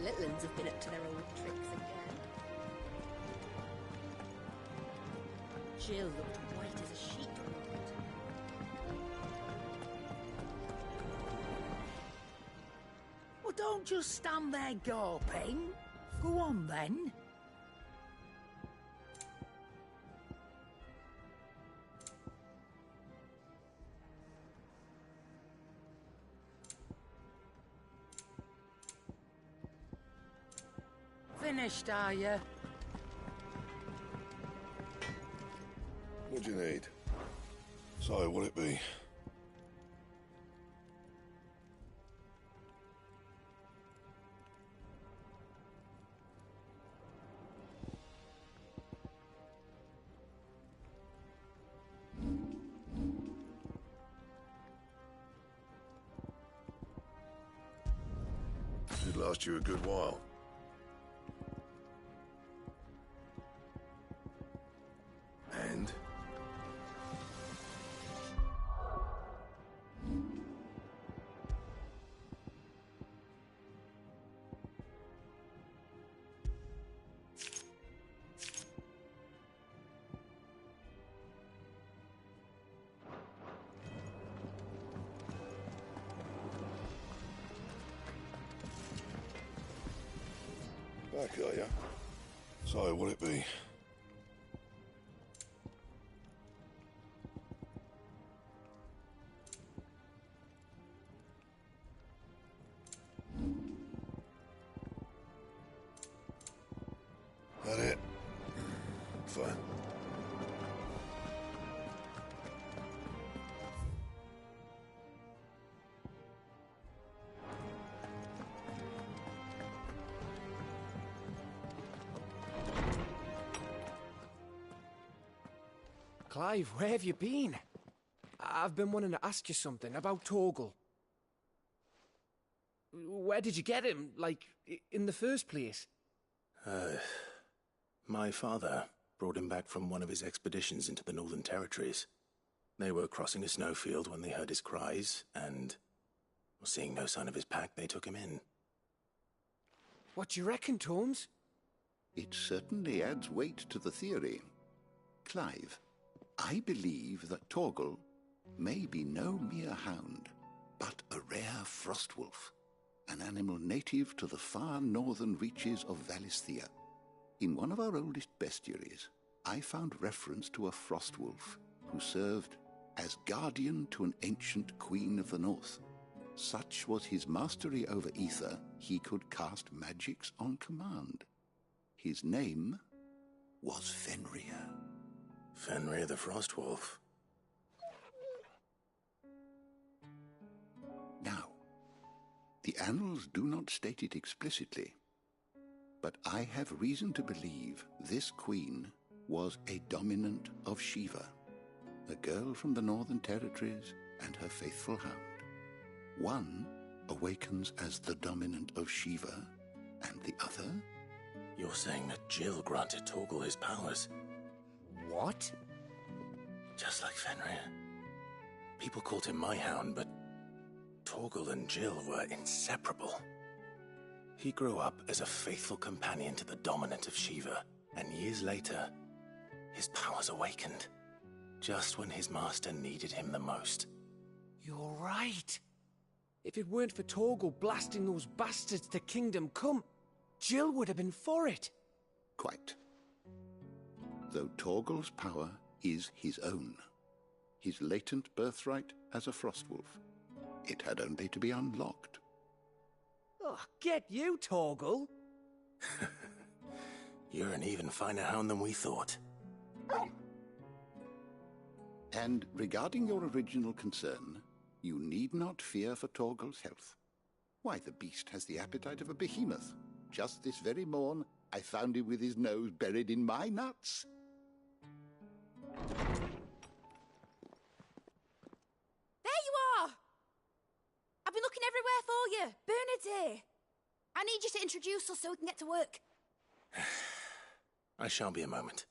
little uns have been up to their old tricks again. Jill looked white as a sheet on it. Well, don't just stand there gawping. Go on, then. Finished, are you? What do you need? So, what'll it be? Should last you a good while. And? Back, are ya? So, what'll it be? That it? Fine. Clive, where have you been? I've been wanting to ask you something about Torgal. Where did you get him, like, in the first place? My father brought him back from one of his expeditions into the Northern Territories. They were crossing a snowfield when they heard his cries, and, seeing no sign of his pack, they took him in. What do you reckon, Tomes? It certainly adds weight to the theory. Clive, I believe that Torgal may be no mere hound, but a rare frostwolf, an animal native to the far northern reaches of Valisthea. In one of our oldest bestiaries, I found reference to a frostwolf who served as guardian to an ancient queen of the north. Such was his mastery over ether, he could cast magics on command. His name was Fenrir. Fenrir the Frostwolf. Now, the annals do not state it explicitly, but I have reason to believe this queen was a dominant of Shiva, a girl from the Northern Territories and her faithful hound. One awakens as the dominant of Shiva, and the other? You're saying that Jill granted Torgal his powers? What? Just like Fenrir. People called him my hound, but Torgal and Jill were inseparable. He grew up as a faithful companion to the dominant of Shiva, and years later, his powers awakened, just when his master needed him the most. You're right. If it weren't for Torgal blasting those bastards to Kingdom Come, Jill would have been for it. Quite. Though Torgal's power is his own, his latent birthright as a frostwolf, it had only to be unlocked. Oh, get you, Torgal! You're an even finer hound than we thought. And regarding your original concern, you need not fear for Torgal's health. Why, the beast has the appetite of a behemoth. Just this very morn, I found him with his nose buried in my nuts. There you are! I've been looking everywhere for you. Bernard's here. I need you to introduce us so we can get to work. I shall be a moment.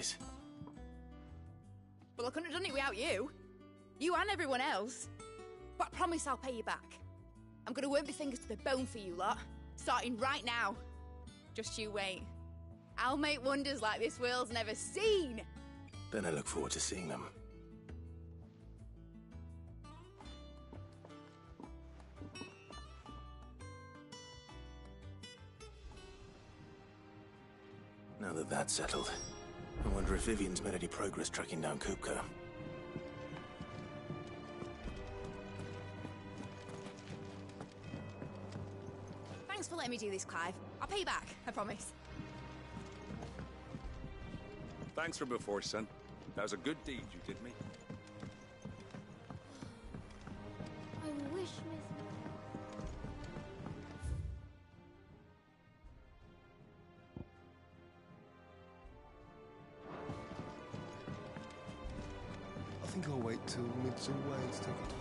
eyes. Well, I couldn't have done it without you. You and everyone else. But I promise I'll pay you back. I'm gonna work my fingers to the bone for you lot, starting right now. Just you wait. I'll make wonders like this world's never seen. Then I look forward to seeing them. Now that that's settled, I wonder if Vivian's made any progress tracking down Kupka. Thanks for letting me do this, Clive. I'll pay you back, I promise. Thanks from before, son. That was a good deed you did me. I wish, Miss... I think I'll wait till Mid's away to take a talk.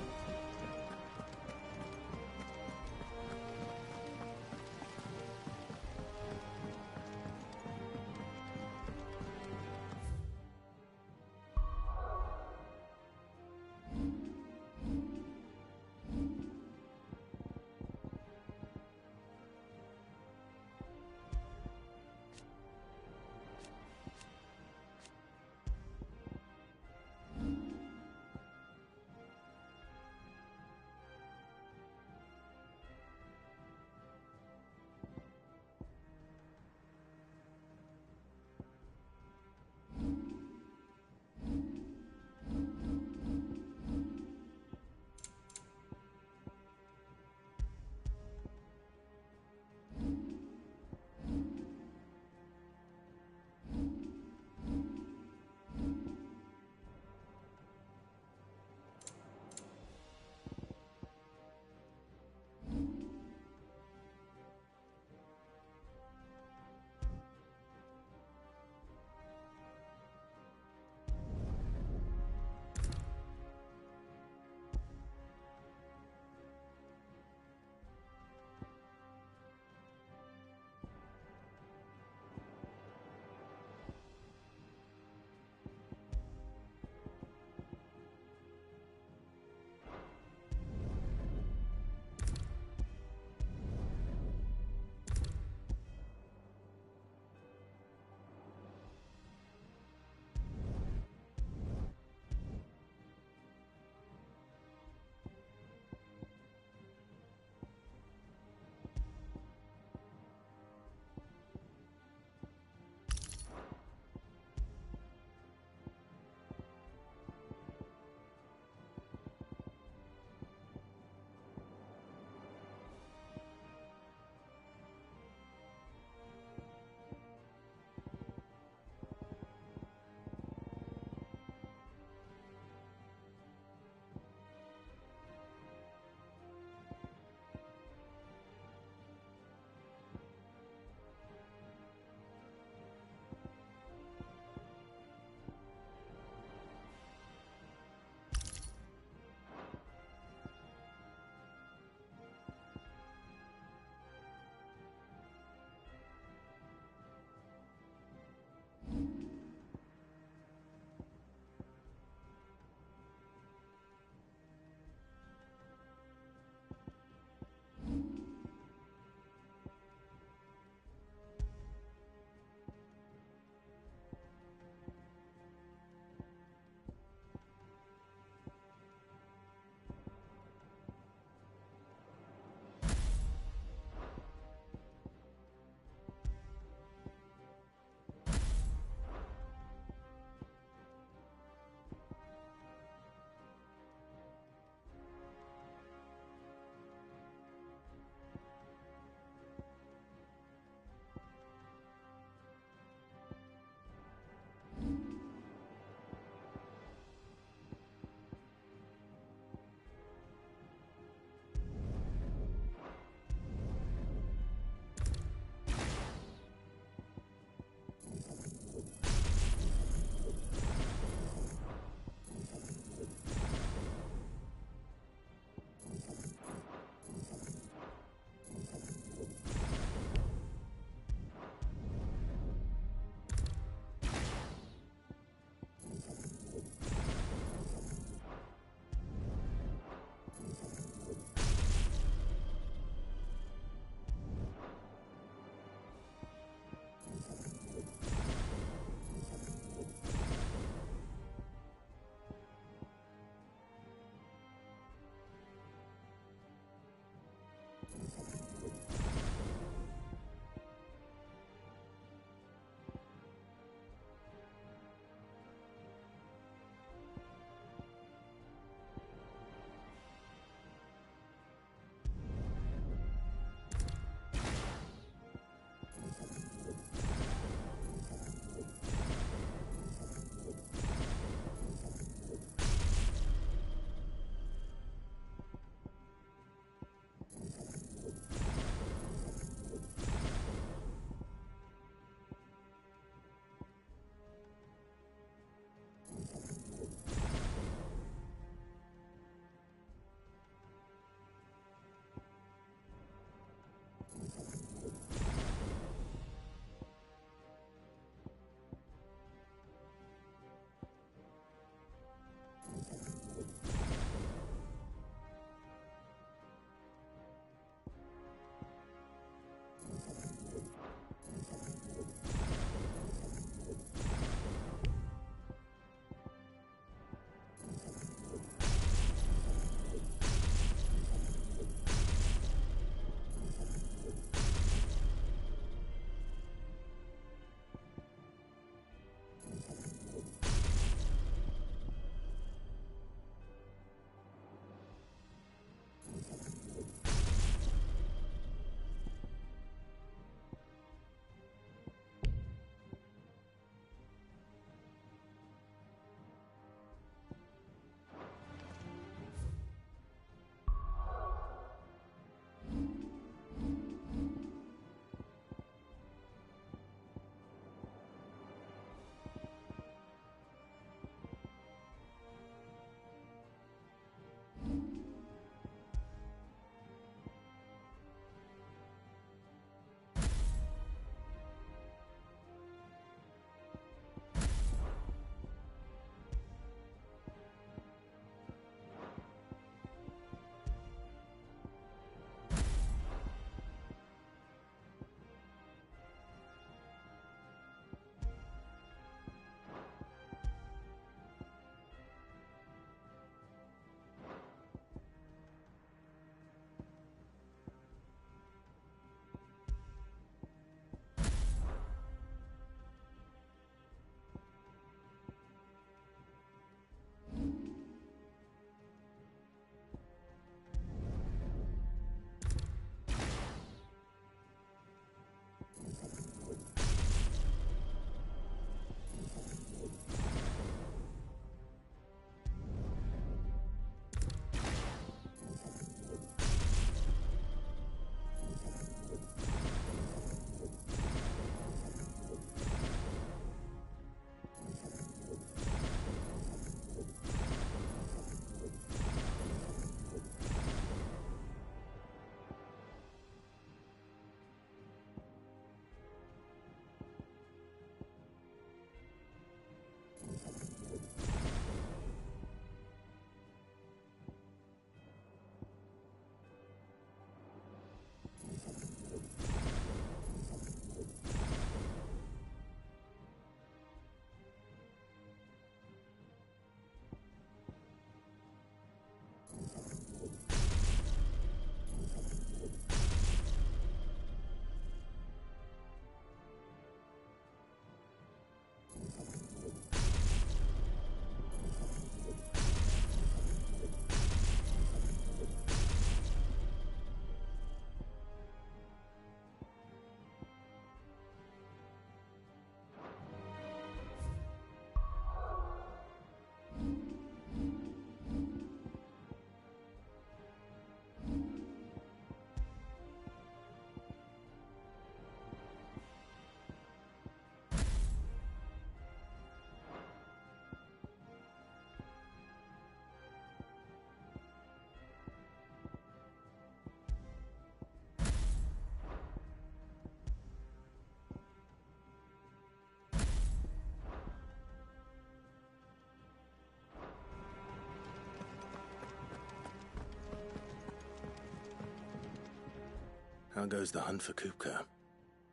How goes the hunt for Kupka?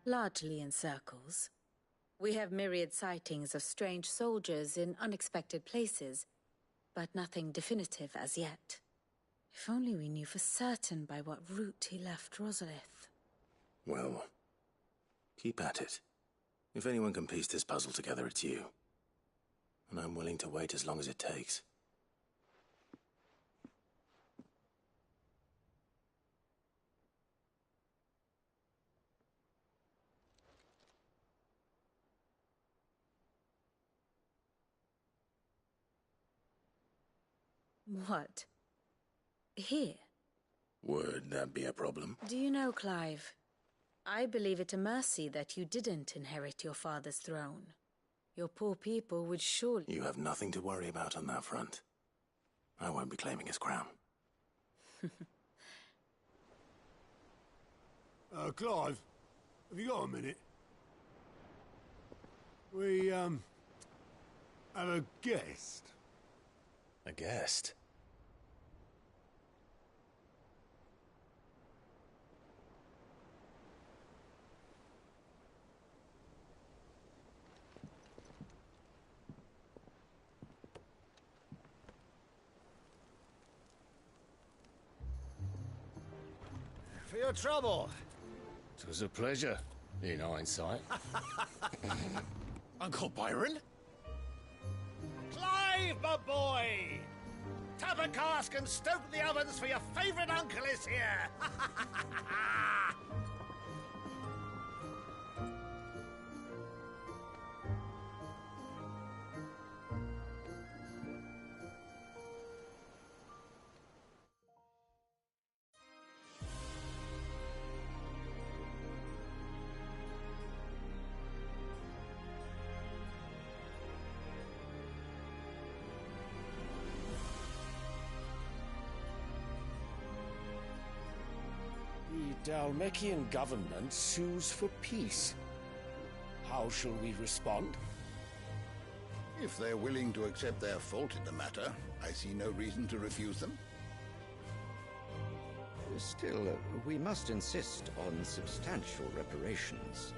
Largely in circles. We have myriad sightings of strange soldiers in unexpected places, but nothing definitive as yet. If only we knew for certain by what route he left Rosalith. Well, keep at it. If anyone can piece this puzzle together, it's you. And I'm willing to wait as long as it takes. What? Here? Would that be a problem? Do you know, Clive? I believe it a mercy that you didn't inherit your father's throne. Your poor people would surely... You have nothing to worry about on that front. I won't be claiming his crown. Clive, have you got a minute? We, have a guest. A guest? For your trouble. It was a pleasure, in hindsight. Uncle Byron? Clive, my boy! Tap a cask and stoke the ovens, for your favorite uncle is here! The Dalmekian government sues for peace. How shall we respond? If they're willing to accept their fault in the matter, I see no reason to refuse them. Still, we must insist on substantial reparations.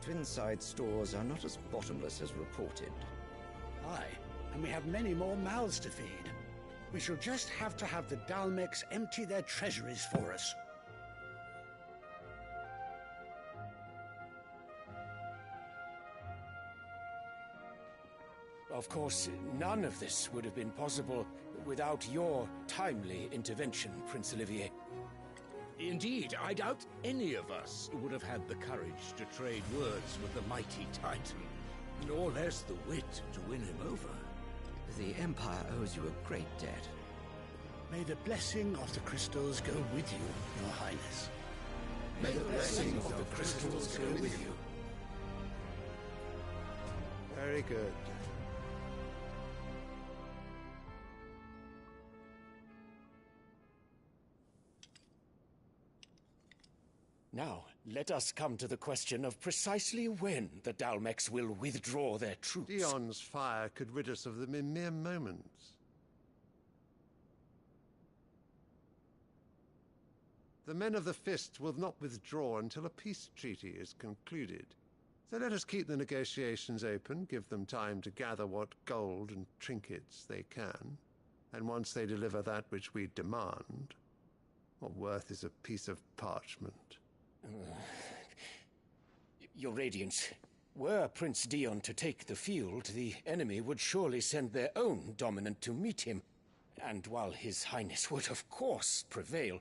Twinside stores are not as bottomless as reported. Aye, and we have many more mouths to feed. We shall just have to have the Dalmecs empty their treasuries for us. Of course, none of this would have been possible without your timely intervention, Prince Olivier. Indeed, I doubt any of us would have had the courage to trade words with the mighty Titan, nor less the wit to win him over. The Empire owes you a great debt. May the blessing of the crystals go with you, Your Highness. May the blessing of the crystals go with you. Very good. Now, let us come to the question of precisely when the Dalmecs will withdraw their troops. Dion's fire could rid us of them in mere moments. The men of the Fist will not withdraw until a peace treaty is concluded. So let us keep the negotiations open, give them time to gather what gold and trinkets they can, and once they deliver that which we demand, what worth is a piece of parchment? Your Radiance, were Prince Dion to take the field, the enemy would surely send their own dominant to meet him. And while His Highness would of course prevail,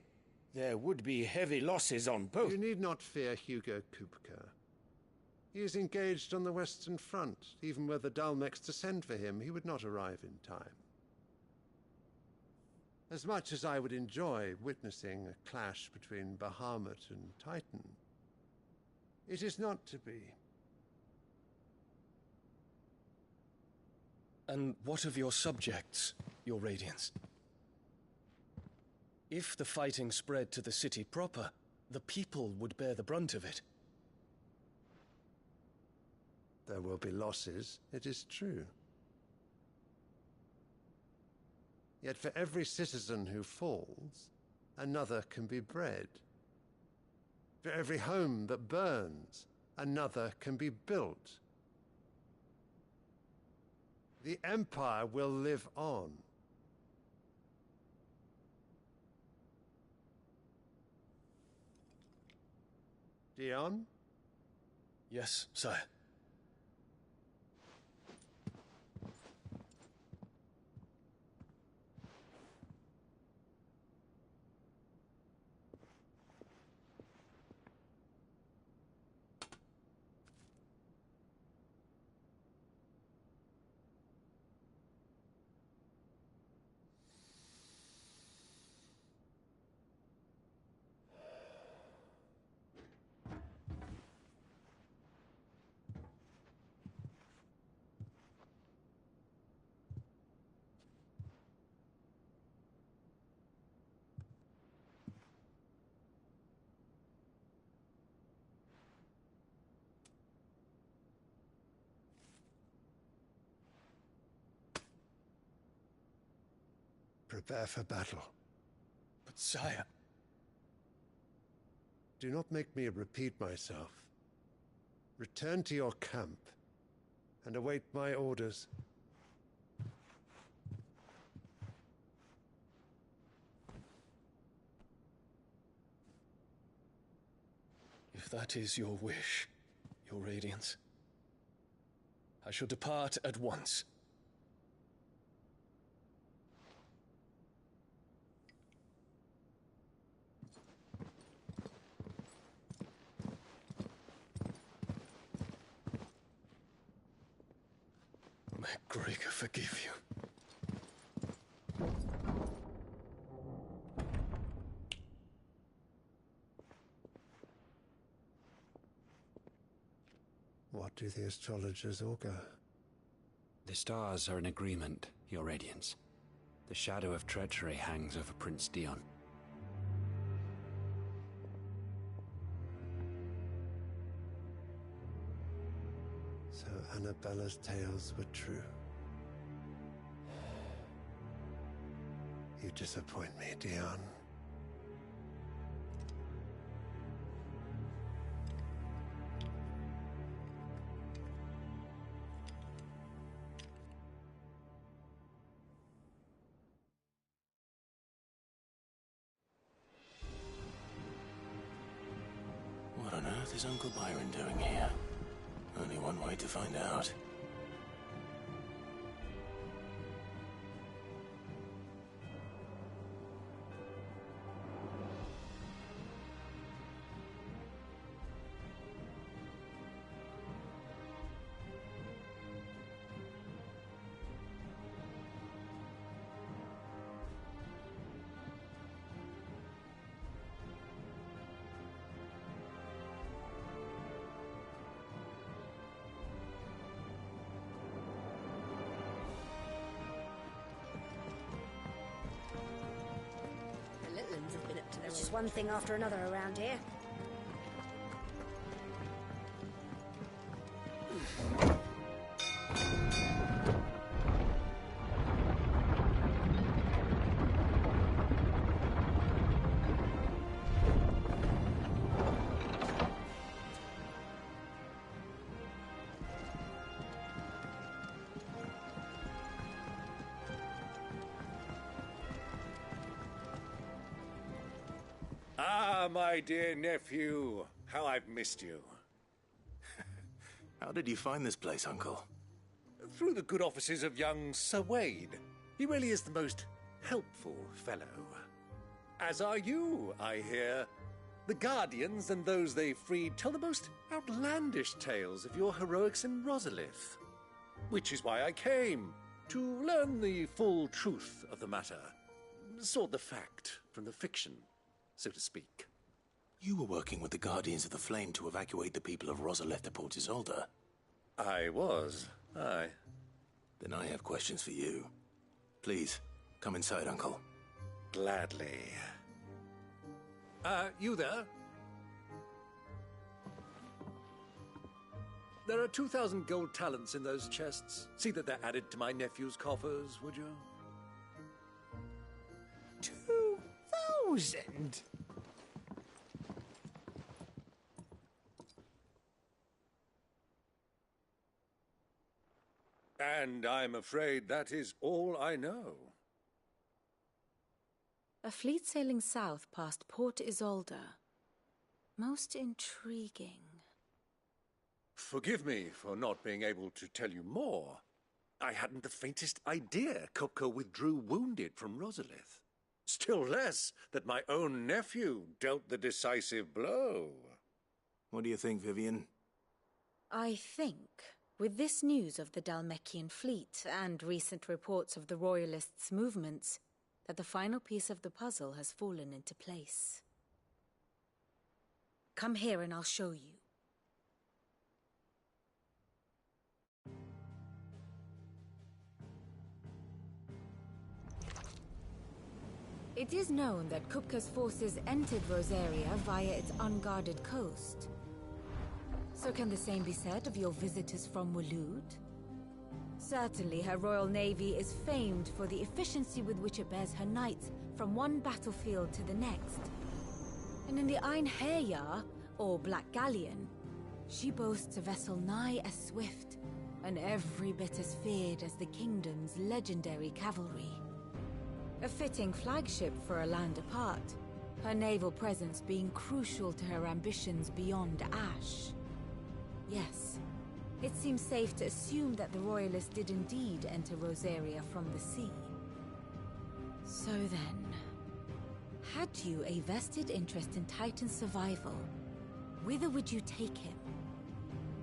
there would be heavy losses on both. You need not fear Hugo Kupka. He is engaged on the Western Front. Even were the Dalmecs to send for him, he would not arrive in time. As much as I would enjoy witnessing a clash between Bahamut and Titan, it is not to be. And what of your subjects, Your Radiance? If the fighting spread to the city proper, the people would bear the brunt of it. There will be losses, it is true. Yet for every citizen who falls, another can be bred. For every home that burns, another can be built. The Empire will live on. Dion? Yes, sire. Prepare for battle. But sire... Do not make me repeat myself. Return to your camp and await my orders. If that is your wish, Your Radiance, I shall depart at once. May Gregor forgive you. What do the astrologers augur? The stars are in agreement, Your Radiance. The shadow of treachery hangs over Prince Dion. So Annabella's tales were true. You disappoint me, Dion. What on earth is Uncle Byron doing here? Only one way to find out. There's just one thing after another around here. Ah, my dear nephew. How I've missed you. How did you find this place, Uncle? Through the good offices of young Sir Wade. He really is the most helpful fellow. As are you, I hear. The Guardians and those they freed tell the most outlandish tales of your heroics in Rosalith. Which is why I came, to learn the full truth of the matter. Sort the fact from the fiction, so to speak. You were working with the Guardians of the Flame to evacuate the people of Rosalith to Port Isolde. I was, aye. Then I have questions for you. Please, come inside, Uncle. Gladly. You there? There are 2,000 gold talents in those chests. See that they're added to my nephew's coffers, would you? 2,000? And I'm afraid that is all I know. A fleet sailing south past Port Isolde. Most intriguing. Forgive me for not being able to tell you more. I hadn't the faintest idea Kupka withdrew wounded from Rosalith. Still less that my own nephew dealt the decisive blow. What do you think, Vivian? I think, with this news of the Dhalmekian fleet and recent reports of the Royalists' movements, that the final piece of the puzzle has fallen into place. Come here and I'll show you. It is known that Kupka's forces entered Rosaria via its unguarded coast. So can the same be said of your visitors from Waloed? Certainly her Royal Navy is famed for the efficiency with which it bears her knights from one battlefield to the next. And in the Einherjar, or Black Galleon, she boasts a vessel nigh as swift and every bit as feared as the kingdom's legendary cavalry. A fitting flagship for a land apart, her naval presence being crucial to her ambitions beyond Ash. Yes, it seems safe to assume that the Royalists did indeed enter Rosaria from the sea. So then, had you a vested interest in Titan's survival, whither would you take him?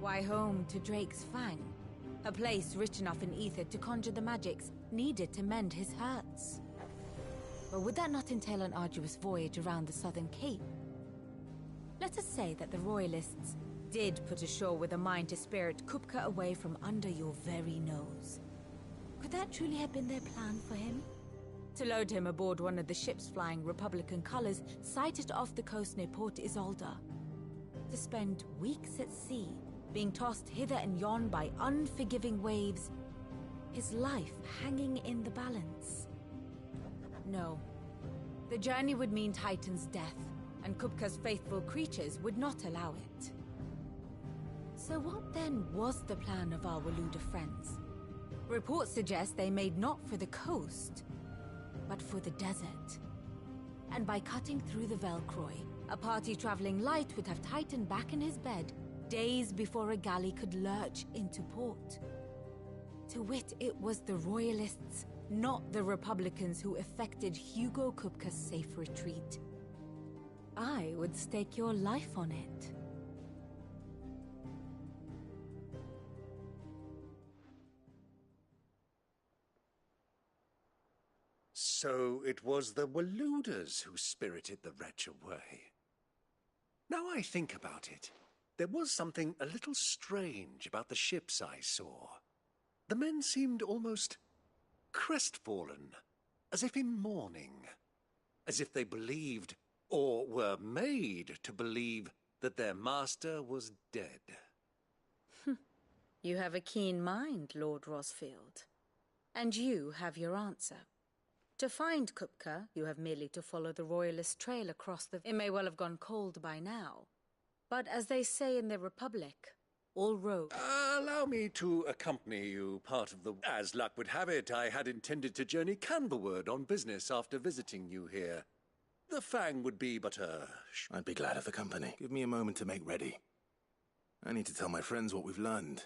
Why, home to Drake's Fang, a place rich enough in ether to conjure the magics needed to mend his hurts. But would that not entail an arduous voyage around the southern cape? Let us say that the Royalists did put ashore with a mind to spirit Kupka away from under your very nose. Could that truly have been their plan for him? To load him aboard one of the ships flying Republican colors sighted off the coast near Port Isolde. To spend weeks at sea, being tossed hither and yon by unforgiving waves, his life hanging in the balance. No. The journey would mean Titan's death, and Kupka's faithful creatures would not allow it. So what then was the plan of our Waluda friends? Reports suggest they made not for the coast, but for the desert. And by cutting through the Velcroy, a party traveling light would have Titan back in his bed days before a galley could lurch into port. To wit, it was the Royalists, not the Republicans, who effected Hugo Kupka's safe retreat. I would stake your life on it. So it was the Waludas who spirited the wretch away. Now I think about it, there was something a little strange about the ships I saw. The men seemed almost crestfallen, as if in mourning, as if they believed, or were made to believe, that their master was dead. You have a keen mind, Lord Rosfield. And you have your answer. To find Kupka, you have merely to follow the Royalist trail across the... It may well have gone cold by now. But as they say in the Republic, all roads... Allow me to accompany you part of the... As luck would have it, I had intended to journey Canberward on business after visiting you here. The Fang would be but a... I'd be glad of the company. Give me a moment to make ready. I need to tell my friends what we've learned.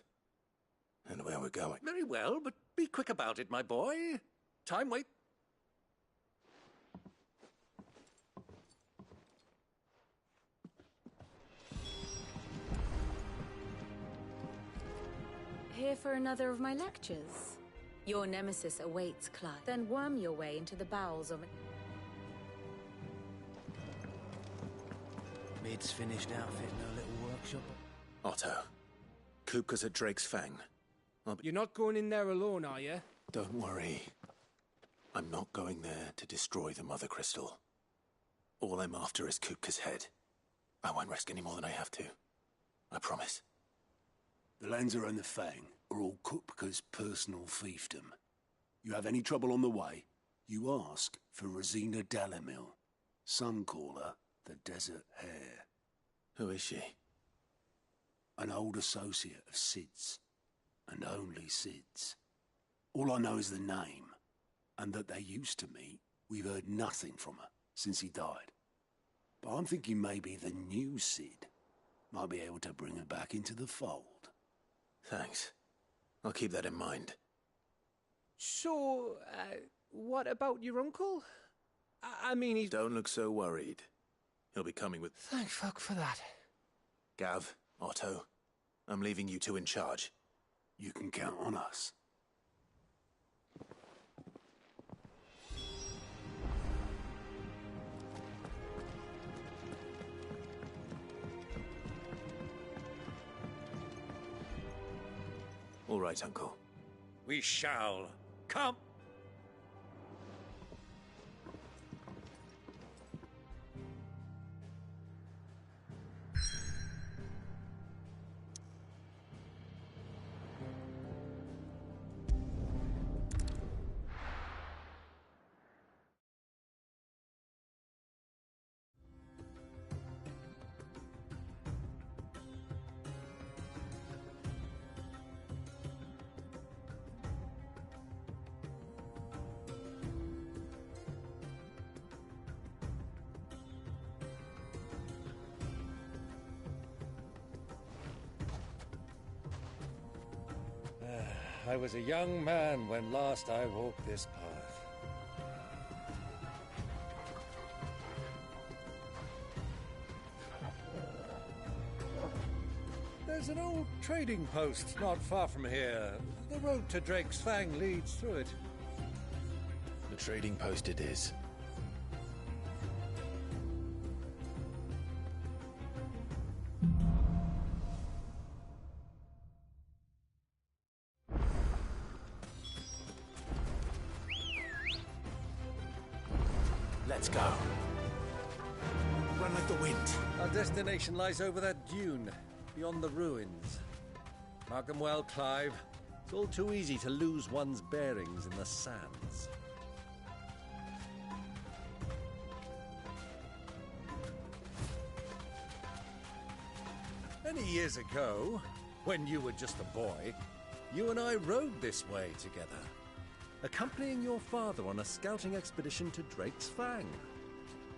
And where we're going. Very well, but be quick about it, my boy. Time waits. Here for another of my lectures. Your nemesis awaits, Clive. Then worm your way into the bowels of... Mid's finished outfitting her little workshop. Otto, Kupka's at Drake's Fang. You're not going in there alone, are you? Don't worry. I'm not going there to destroy the Mother Crystal. All I'm after is Kupka's head. I won't risk any more than I have to. I promise. The Lanza and the Fang are all Kupka's personal fiefdom. You have any trouble on the way, you ask for Rosina Dalamil. Some call her the Desert Hare. Who is she? An old associate of Sid's. And only Sid's. All I know is the name, and that they used to meet. We've heard nothing from her since he died. But I'm thinking maybe the new Cid might be able to bring her back into the fold. Thanks. I'll keep that in mind. So, what about your uncle? I mean, he's... Don't look so worried. He'll be coming with... Thank fuck for that. Gav, Otto, I'm leaving you two in charge. You can count on us. All right, Uncle. We shall. Come! I was a young man when last I walked this path. There's an old trading post not far from here. The road to Drake's Fang leads through it. The trading post it is. Let's go. Run like the wind. Our destination lies over that dune, beyond the ruins. Mark them well, Clive. It's all too easy to lose one's bearings in the sands. Many years ago, when you were just a boy, you and I rode this way together, accompanying your father on a scouting expedition to Drake's Fang.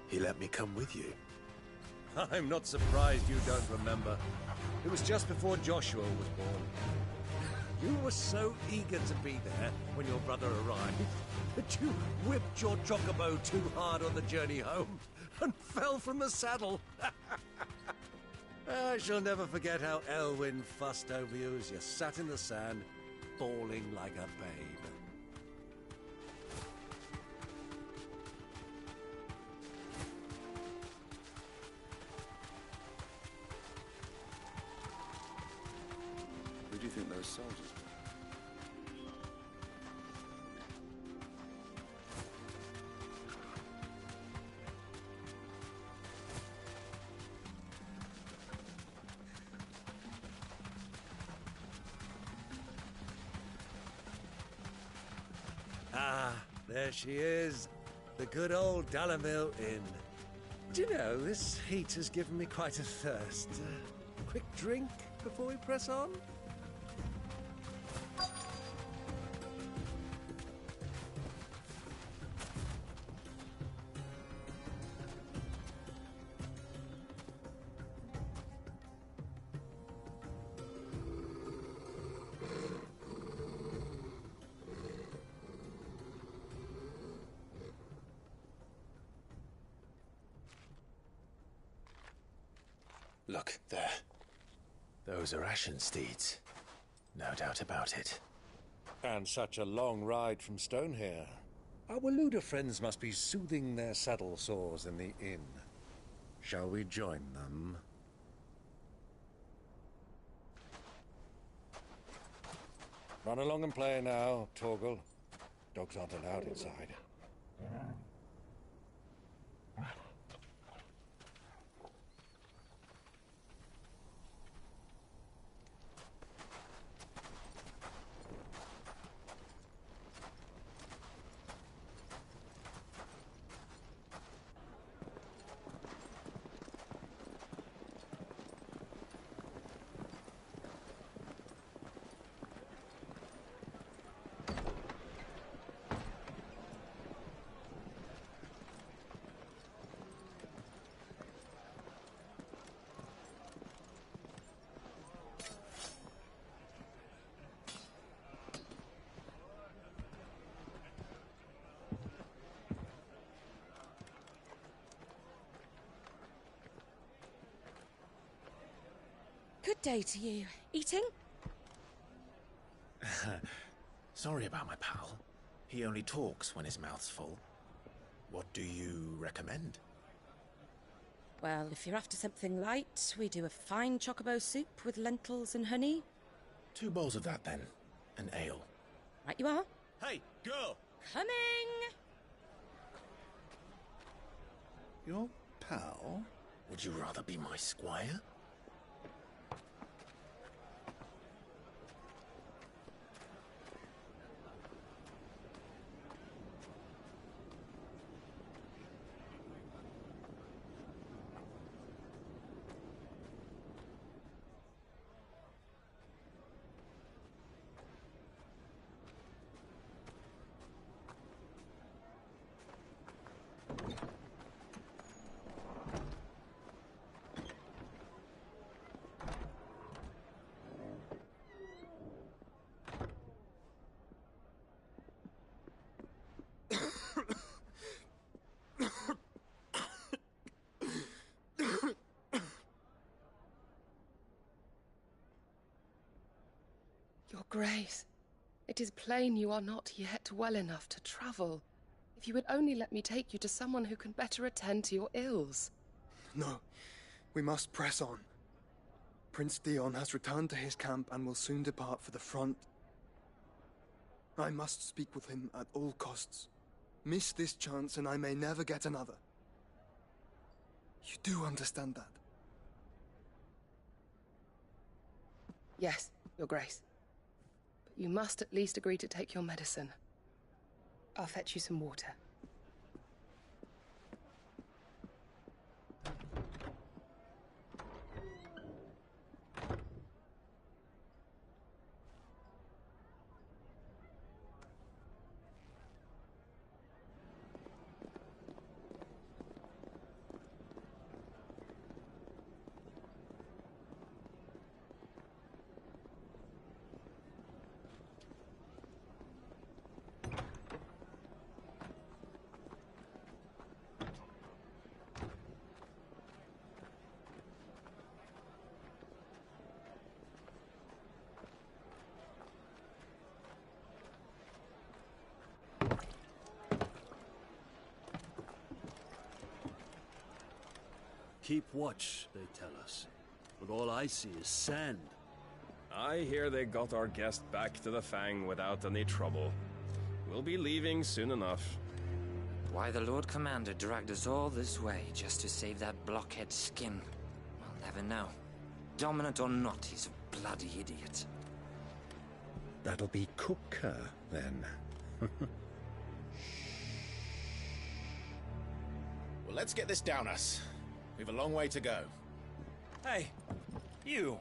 He let me come with you. I'm not surprised you don't remember. It was just before Joshua was born. You were so eager to be there when your brother arrived that you whipped your chocobo too hard on the journey home and fell from the saddle. I shall never forget how Elwyn fussed over you as you sat in the sand, bawling like a babe. Who do you think those soldiers were? Ah, there she is. The good old Dalamil Inn. Do you know, this heat has given me quite a thirst. Quick drink before we press on? Look, there. Those are Ashen steeds. No doubt about it. And such a long ride from Stonehair. Our Waluda friends must be soothing their saddle sores in the inn. Shall we join them? Run along and play now, Torgal. Dogs aren't allowed inside. Good day to you. Eating? Sorry about my pal. He only talks when his mouth's full. What do you recommend? Well, if you're after something light, we do a fine chocobo soup with lentils and honey. 2 bowls of that, then. An ale. Right you are. Hey, girl! Coming! Your pal? Would you rather be my squire? Your Grace, it is plain you are not yet well enough to travel. If you would only let me take you to someone who can better attend to your ills. No, we must press on. Prince Dion has returned to his camp and will soon depart for the front. I must speak with him at all costs. Miss this chance and I may never get another. You do understand that? Yes, Your Grace. But you must at least agree to take your medicine. I'll fetch you some water. Keep watch, they tell us. But all I see is sand. I hear they got our guest back to the Fang without any trouble. We'll be leaving soon enough. Why the Lord Commander dragged us all this way just to save that blockhead skin, I'll never know. Dominant or not, he's a bloody idiot. That'll be Cooker, then. Well, let's get this down us. We've a long way to go. Hey, you.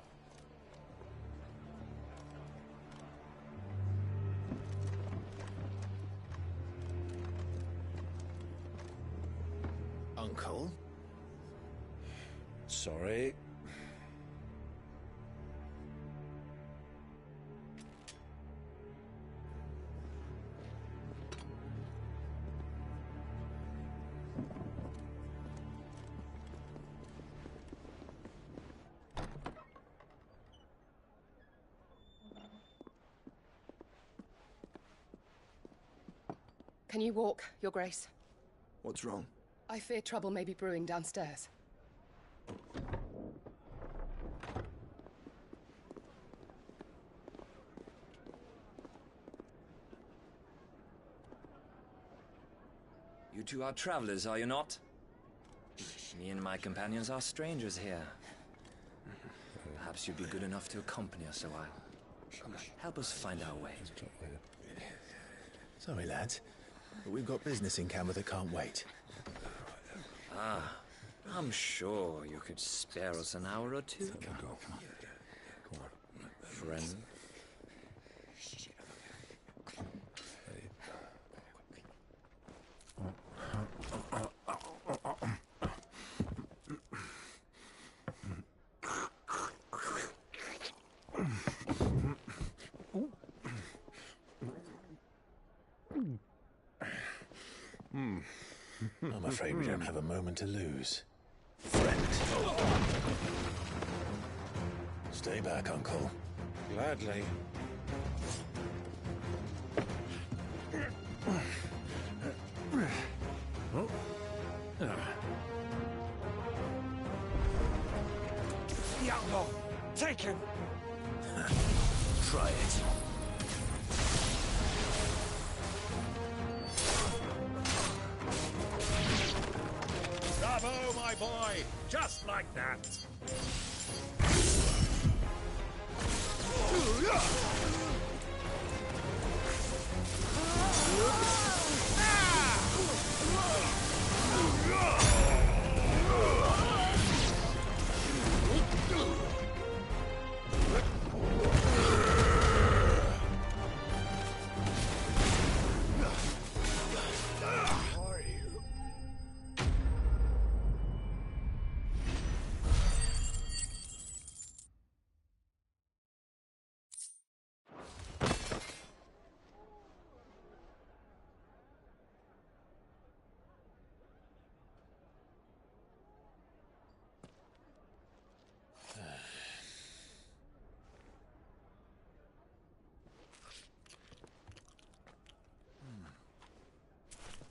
Uncle? Sorry. Can you walk, Your Grace? What's wrong? I fear trouble may be brewing downstairs. You two are travelers, are you not? Me and my companions are strangers here. Perhaps you'd be good enough to accompany us a while. Help us find our way. Sorry, lads, but we've got business in Camber that can't wait. Ah, I'm sure you could spare us an hour or two. Come on. Friend. I'm afraid we don't have a moment to lose. Friend. Stay back, Uncle. Gladly. Oh. Diablo! Take him! Try it. Bravo, my boy! Just like that!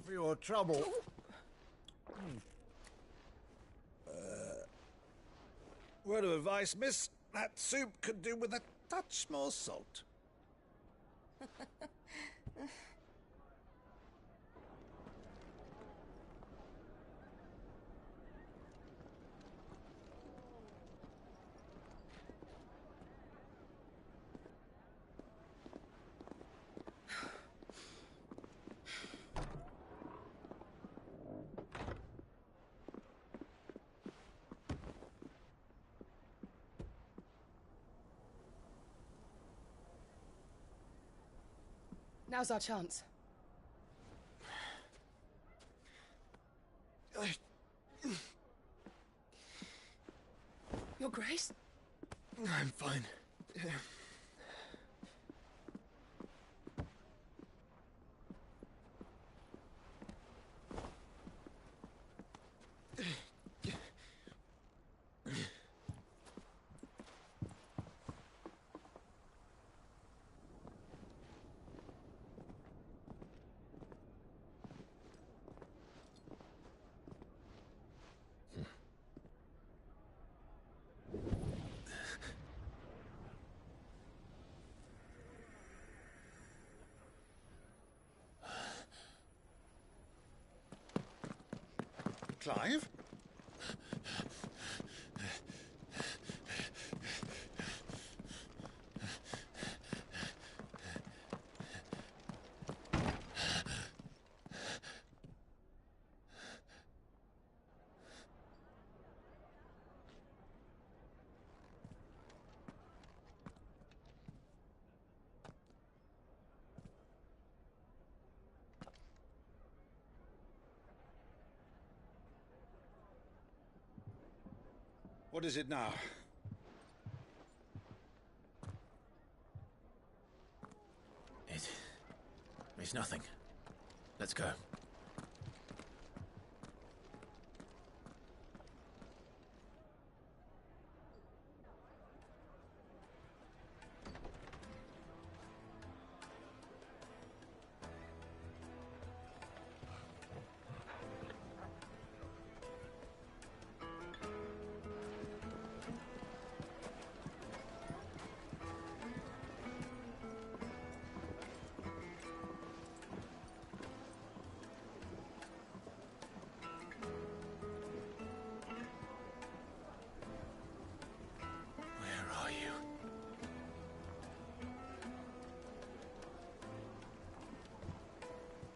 For your trouble. Word of advice, miss. That soup could do with a touch more salt. Now's our chance. Your Grace? I'm fine. Clive? What is it now? It's nothing. Let's go.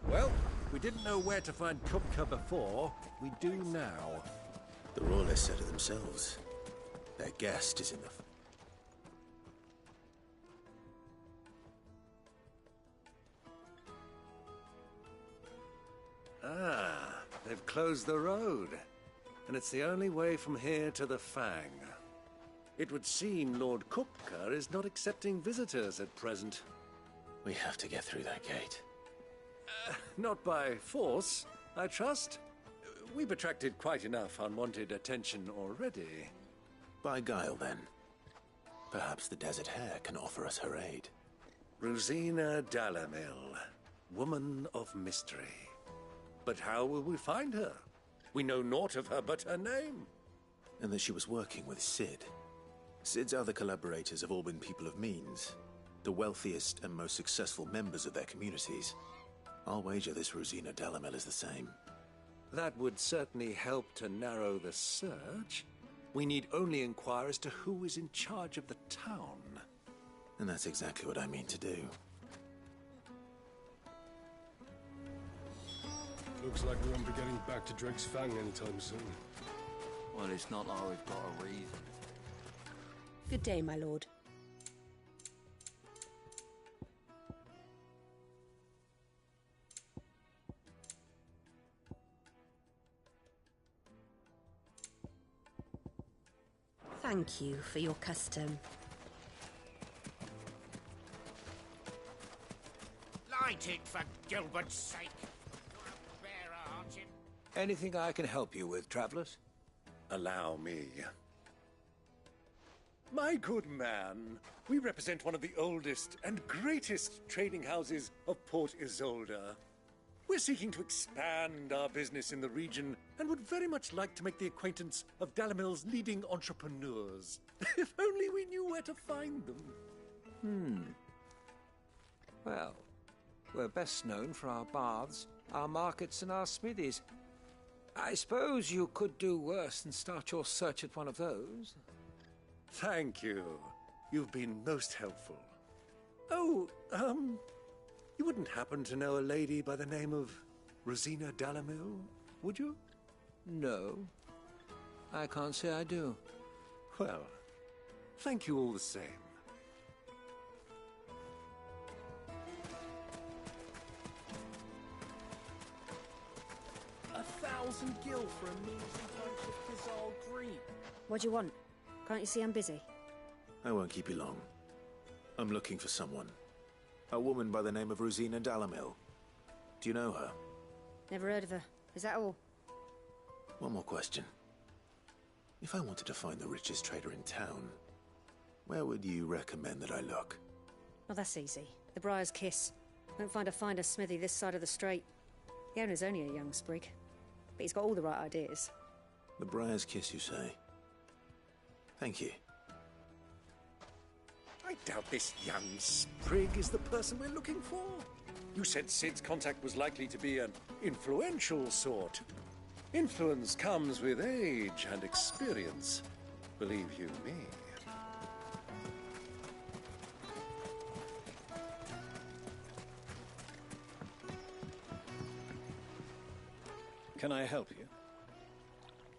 Well, we didn't know where to find Kupka before. We do now. The Royalists said it themselves. Their guest is in the... They've closed the road. And it's the only way from here to the Fang. It would seem Lord Kupka is not accepting visitors at present. We have to get through that gate. Not by force, I trust. We've attracted quite enough unwanted attention already. By guile, then. Perhaps the Desert Hare can offer us her aid. Rosina Dalamil, woman of mystery. But how will we find her? We know naught of her but her name. And that she was working with Cid. Cid's other collaborators have all been people of means, the wealthiest and most successful members of their communities. I'll wager this Rosina Dalamil is the same. That would certainly help to narrow the search. We need only inquire as to who is in charge of the town. And that's exactly what I mean to do. Looks like we won't be getting back to Drake's Fang anytime soon. Well, it's not like we've got a reason. Good day, my lord. Thank you for your custom. Light it for Gilbert's sake. You're a bearer, aren't you? Anything I can help you with, travelers? Allow me. My good man, we represent one of the oldest and greatest trading houses of Port Isolde. We're seeking to expand our business in the region and would very much like to make the acquaintance of Dalamil's leading entrepreneurs. If only we knew where to find them. Well, we're best known for our baths, our markets, and our smithies. I suppose you could do worse than start your search at one of those. Thank you. You've been most helpful. Oh, you wouldn't happen to know a lady by the name of Rosina Dalamil, would you? No. I can't say I do. Well, thank you all the same. $1,000 gil for a measly bunch of Kizal Green. What do you want? Can't you see I'm busy? I won't keep you long. I'm looking for someone. A woman by the name of Rosina Dalamil. Do you know her? Never heard of her. Is that all? One more question. If I wanted to find the richest trader in town, where would you recommend that I look? Oh, that's easy. The Briar's Kiss. Won't find a finer smithy this side of the strait. The owner's only a young sprig, but he's got all the right ideas. The Briar's Kiss, you say? Thank you. I doubt this young sprig is the person we're looking for. You said Cid's contact was likely to be an influential sort. Influence comes with age and experience, believe you me. Can I help you?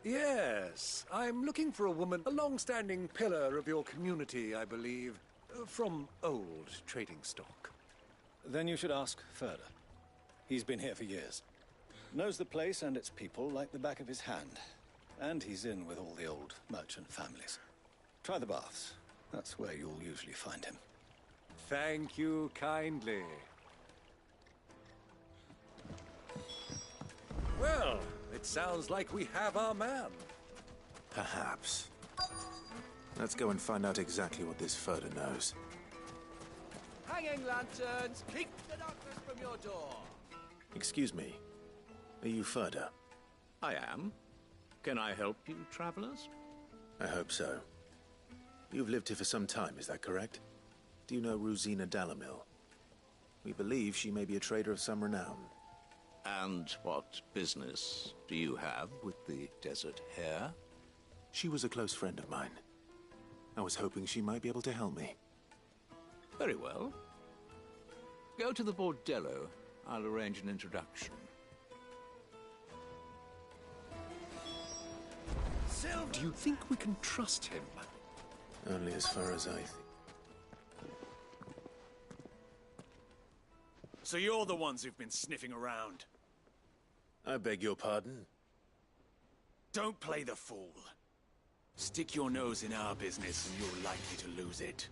Yes, I'm looking for a woman, a long-standing pillar of your community, I believe, from old trading stock. Then you should ask Furder. He's been here for years. Knows the place and its people like the back of his hand. And he's in with all the old merchant families. Try the baths. That's where you'll usually find him. Thank you kindly. Well, it sounds like we have our man. Perhaps. Let's go and find out exactly what this Furder knows. Hanging lanterns, keep the darkness from your door. Excuse me. Are you Furder? I am. Can I help you, travelers? I hope so. You've lived here for some time, is that correct? Do you know Rosina Dalamil? We believe she may be a trader of some renown. And what business do you have with the Desert Hare? She was a close friend of mine. I was hoping she might be able to help me. Very well. Go to the Bordello. I'll arrange an introduction. Do you think we can trust him? Only as far as I think. So you're the ones who've been sniffing around? I beg your pardon? Don't play the fool. Stick your nose in our business and you're likely to lose it.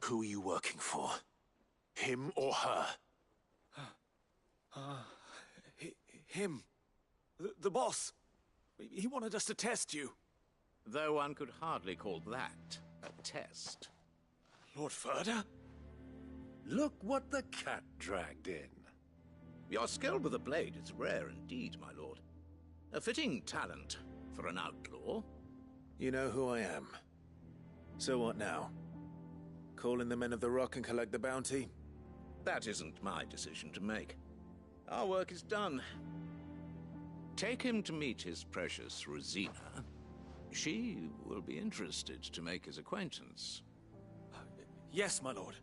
Who are you working for? Him or her? Him. The boss. He wanted us to test you. Though one could hardly call that a test. Lord Furder? Look what the cat dragged in. Your skill with the blade is rare indeed, my lord. A fitting talent for an outlaw. You know who I am. So what now? Call in the Men of the Rock and collect the bounty? That isn't my decision to make. Our work is done. Take him to meet his precious Rosina. She will be interested to make his acquaintance. Yes, my lord.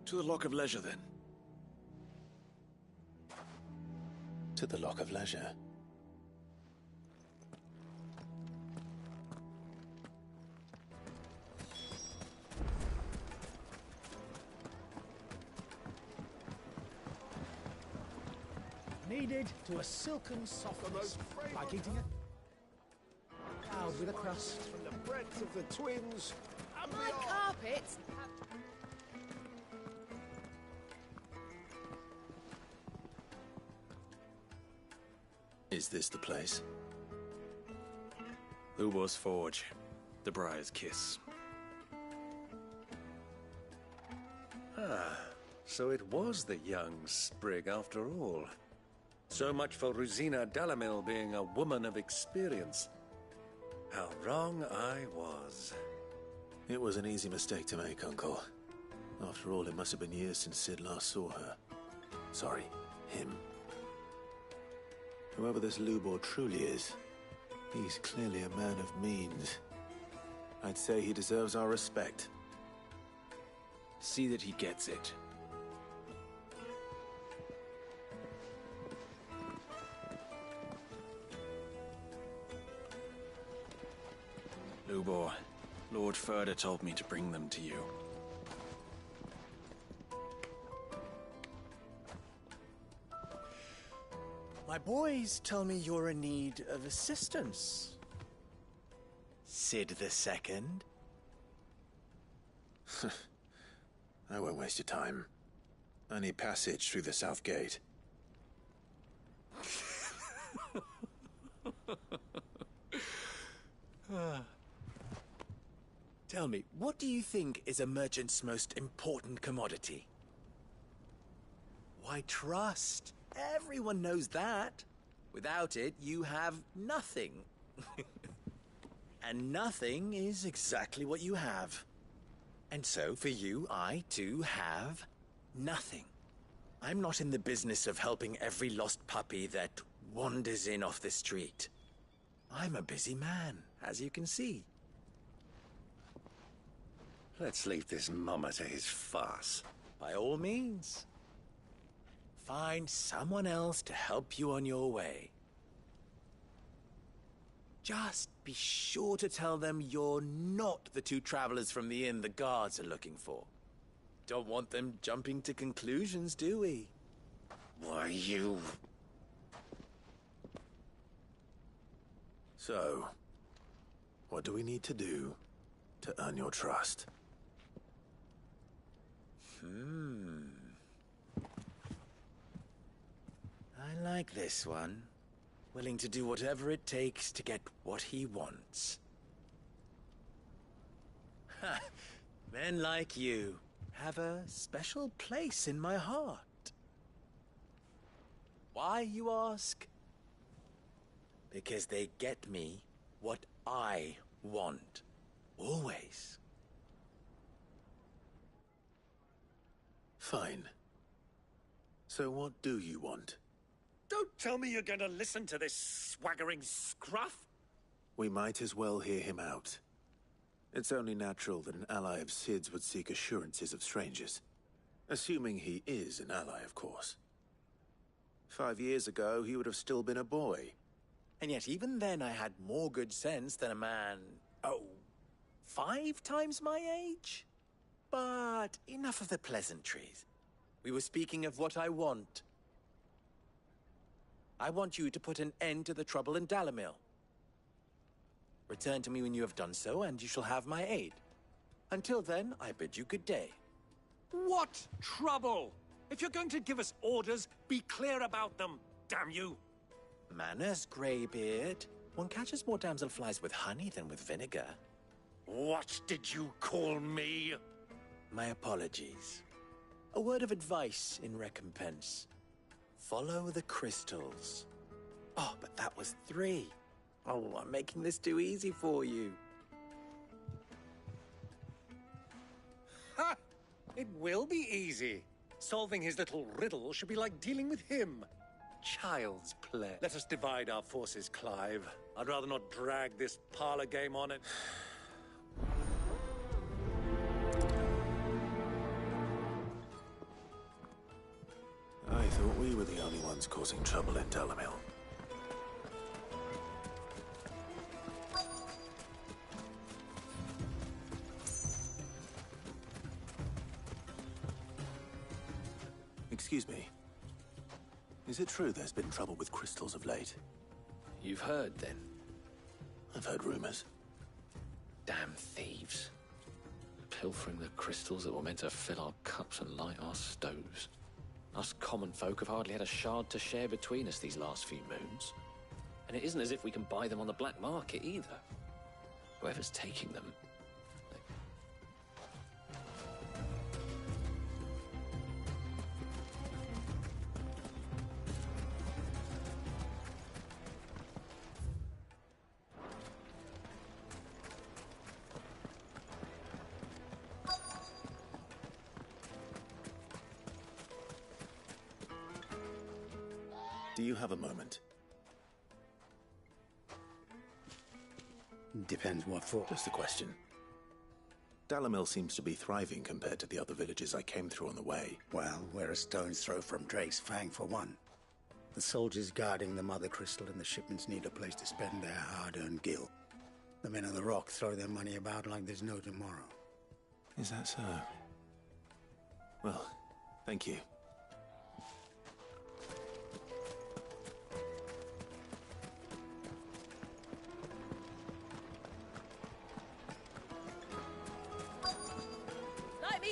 To the Lock of Leisure, then. To the Lock of Leisure. Kneaded to a silken softness, like eating a cloud with a crust. From the breadth of the twins. And My carpets. Is this the place? Ubor's Forge. The Briar's Kiss. Ah, so it was the young sprig after all. So much for Rosina Dalamil being a woman of experience. How wrong I was. It was an easy mistake to make, Uncle. After all, it must have been years since Sid last saw her. Sorry, him. Whoever this Lubor truly is, he's clearly a man of means. I'd say he deserves our respect. See that he gets it. Lubor, Lord Furder told me to bring them to you. My boys tell me you're in need of assistance. Sid the Second. I won't waste your time. I need passage through the south gate. Tell me, what do you think is a merchant's most important commodity? Why, trust. Everyone knows that. Without it, you have nothing. And nothing is exactly what you have. And so, for you, I, too, have nothing. I'm not in the business of helping every lost puppy that wanders in off the street. I'm a busy man, as you can see. Let's leave this mummer to his farce. By all means. Find someone else to help you on your way. Just be sure to tell them you're not the two travelers from the inn the guards are looking for. Don't want them jumping to conclusions, do we? Why, you... So, what do we need to do to earn your trust? I like this one. Willing to do whatever it takes to get what he wants. Ha! Men like you have a special place in my heart. Why, you ask? Because they get me what I want. Always. Fine. So what do you want? Don't tell me you're going to listen to this swaggering scruff! We might as well hear him out. It's only natural that an ally of Sid's would seek assurances of strangers. Assuming he is an ally, of course. 5 years ago, he would have still been a boy. And yet even then I had more good sense than a man, 5 times my age? But enough of the pleasantries. We were speaking of what I want. I want you to put an end to the trouble in Dalamil. Return to me when you have done so, and you shall have my aid. Until then, I bid you good day. What trouble? If you're going to give us orders, be clear about them, damn you! Manners, Greybeard. One catches more damselflies with honey than with vinegar. What did you call me? My apologies. A word of advice in recompense. Follow the crystals. Oh, but that was 3. Oh, I'm making this too easy for you. Ha! It will be easy. Solving his little riddle should be like dealing with him. Child's play. Let us divide our forces, Clive. I'd rather not drag this parlor game on it. I thought we were the only ones causing trouble in Dalamil. Excuse me. Is it true there's been trouble with crystals of late? You've heard, then? I've heard rumors. Damn thieves. Pilfering the crystals that were meant to fill our cups and light our stoves. Us common folk have hardly had a shard to share between us these last few moons. And it isn't as if we can buy them on the black market either. Whoever's taking them... Do you have a moment? Depends what for. Just a question. Dalamil seems to be thriving compared to the other villages I came through on the way. Well, we're a stone's throw from Drake's Fang, for one. The soldiers guarding the Mother Crystal and the shipments need a place to spend their hard-earned gil. The men of the Rock throw their money about like there's no tomorrow. Is that so? Well, thank you.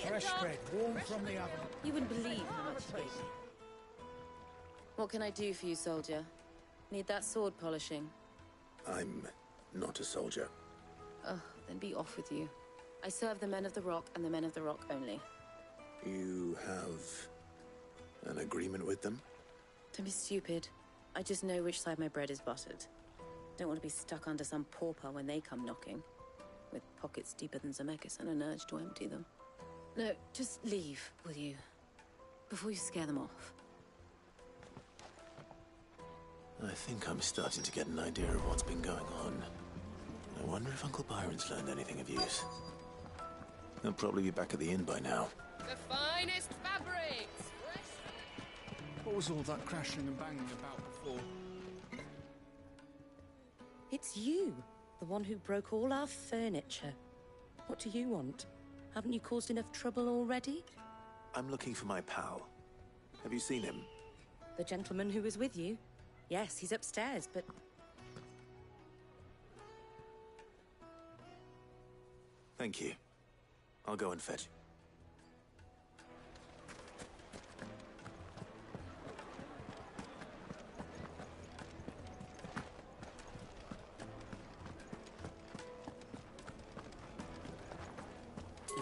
Fresh bread, warm from the oven. You wouldn't believe how much he gave me. What can I do for you, soldier? Need that sword polishing? I'm not a soldier. Oh, then be off with you. I serve the men of the Rock and the men of the Rock only. You have an agreement with them? Don't be stupid. I just know which side my bread is buttered. Don't want to be stuck under some pauper when they come knocking. With pockets deeper than Zemeckis and an urge to empty them. No, just leave, will you? Before you scare them off. I think I'm starting to get an idea of what's been going on. I wonder if Uncle Byron's learned anything of use. They'll probably be back at the inn by now. The finest fabrics! What was all that crashing and banging about before? It's you, the one who broke all our furniture. What do you want? Haven't you caused enough trouble already? I'm looking for my pal. Have you seen him? The gentleman who was with you? Yes, he's upstairs, but... Thank you. I'll go and fetch.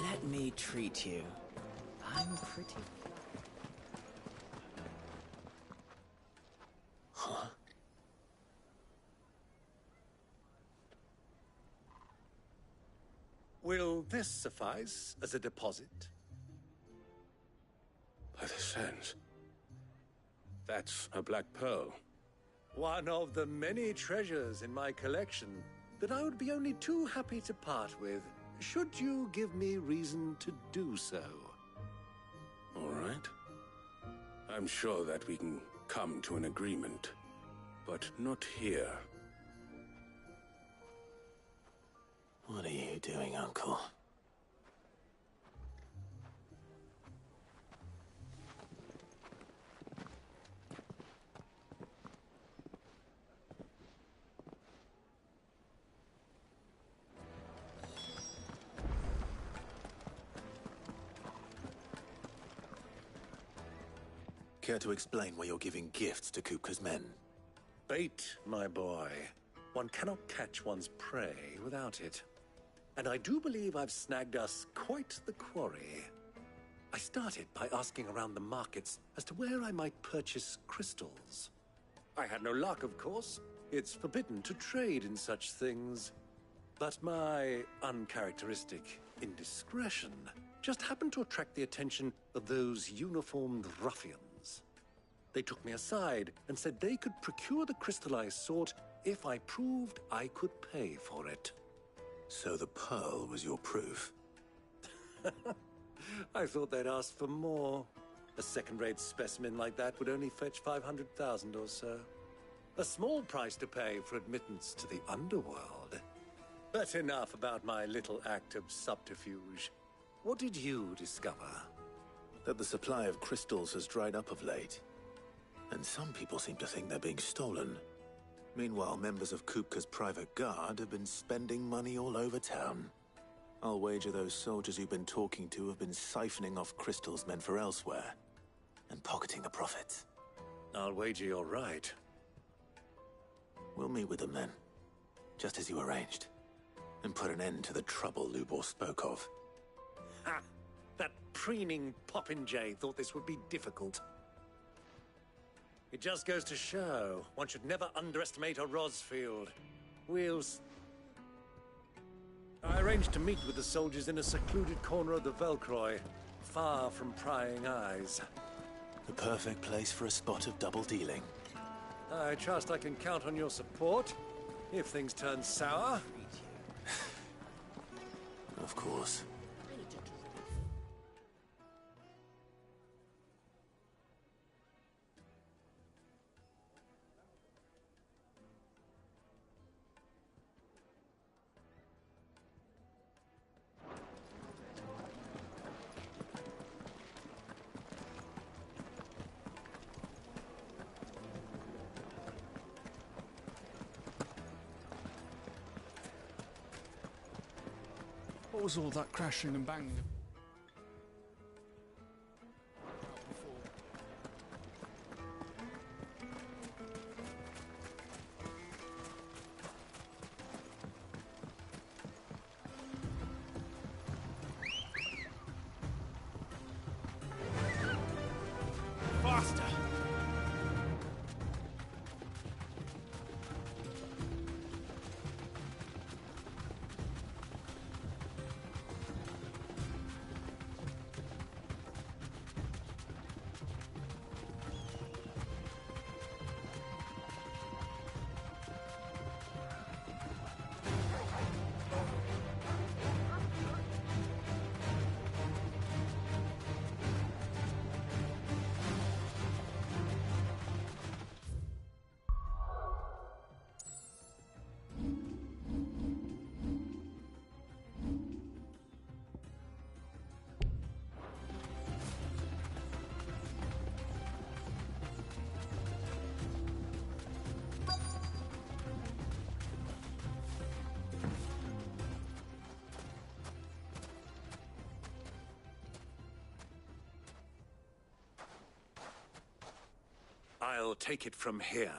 Let me treat you. I'm pretty... Huh? Will this suffice as a deposit? By the sands. That's a black pearl. One of the many treasures in my collection that I would be only too happy to part with, should you give me reason to do so. All right. I'm sure that we can come to an agreement, but not here. What are you doing, Uncle? Care to explain why you're giving gifts to Kupka's men? Bait, my boy. One cannot catch one's prey without it. And I do believe I've snagged us quite the quarry. I started by asking around the markets as to where I might purchase crystals. I had no luck, of course. It's forbidden to trade in such things. But my uncharacteristic indiscretion just happened to attract the attention of those uniformed ruffians. They took me aside and said they could procure the crystal I sought if I proved I could pay for it. So the pearl was your proof? I thought they'd ask for more. A second-rate specimen like that would only fetch 500,000 or so. A small price to pay for admittance to the underworld. But enough about my little act of subterfuge. What did you discover? That the supply of crystals has dried up of late. And some people seem to think they're being stolen. Meanwhile, members of Kupka's private guard have been spending money all over town. I'll wager those soldiers you've been talking to have been siphoning off crystals meant for elsewhere, and pocketing the profits. I'll wager you're right. We'll meet with them then, just as you arranged, and put an end to the trouble Lubor spoke of. Ha! That preening popinjay thought this would be difficult. It just goes to show one should never underestimate a Rosfield. I arranged to meet with the soldiers in a secluded corner of the Velcroy, far from prying eyes. The perfect place for a spot of double dealing. I trust I can count on your support, if things turn sour. Of course. What was all that crashing and banging? Faster! I'll take it from here.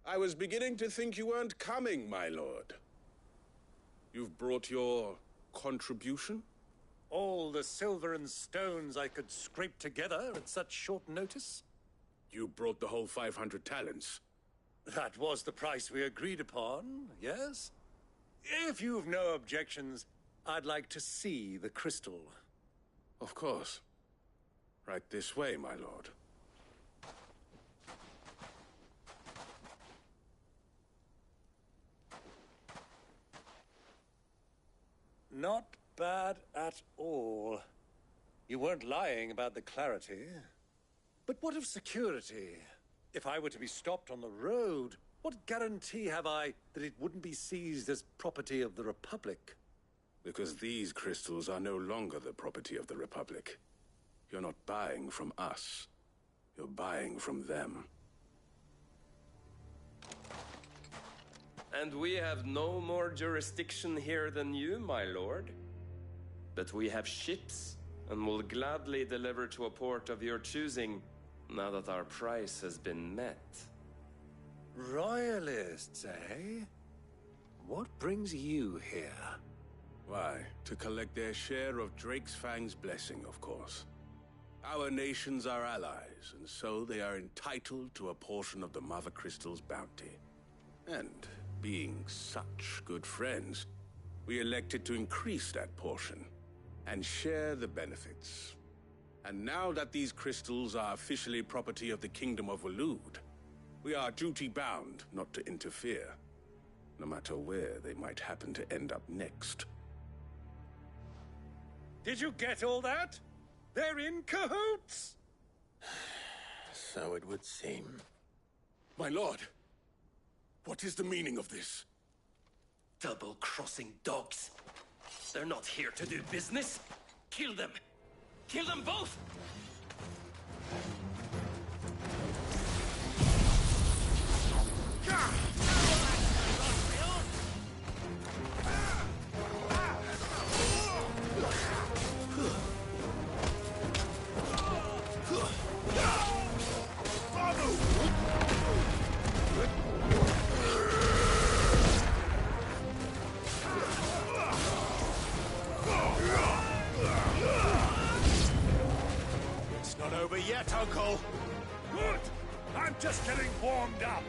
I was beginning to think you weren't coming, my lord. You've brought your contribution? All the silver and stones I could scrape together at such short notice? You brought the whole 500 talents. That was the price we agreed upon, yes? If you've no objections, I'd like to see the crystal. Of course. Right this way, my lord. Not bad at all. You weren't lying about the clarity. But what of security? If I were to be stopped on the road, what guarantee have I that it wouldn't be seized as property of the Republic? Because these crystals are no longer the property of the Republic. You're not buying from us. You're buying from them. And we have no more jurisdiction here than you, my lord. But we have ships, and will gladly deliver to a port of your choosing, now that our price has been met. Royalists, eh? What brings you here? Why, to collect their share of Drake's Fang's blessing, of course. Our nations are allies, and so they are entitled to a portion of the Mother Crystal's bounty. And, being such good friends, we elected to increase that portion, and share the benefits. And now that these crystals are officially property of the Kingdom of Waloed, we are duty-bound not to interfere, no matter where they might happen to end up next. Did you get all that? They're in cahoots! So it would seem. My lord, what is the meaning of this? Double-crossing dogs. They're not here to do business. Kill them! Kill them both! It's not over yet, Uncle. Good! I'm just getting warmed up.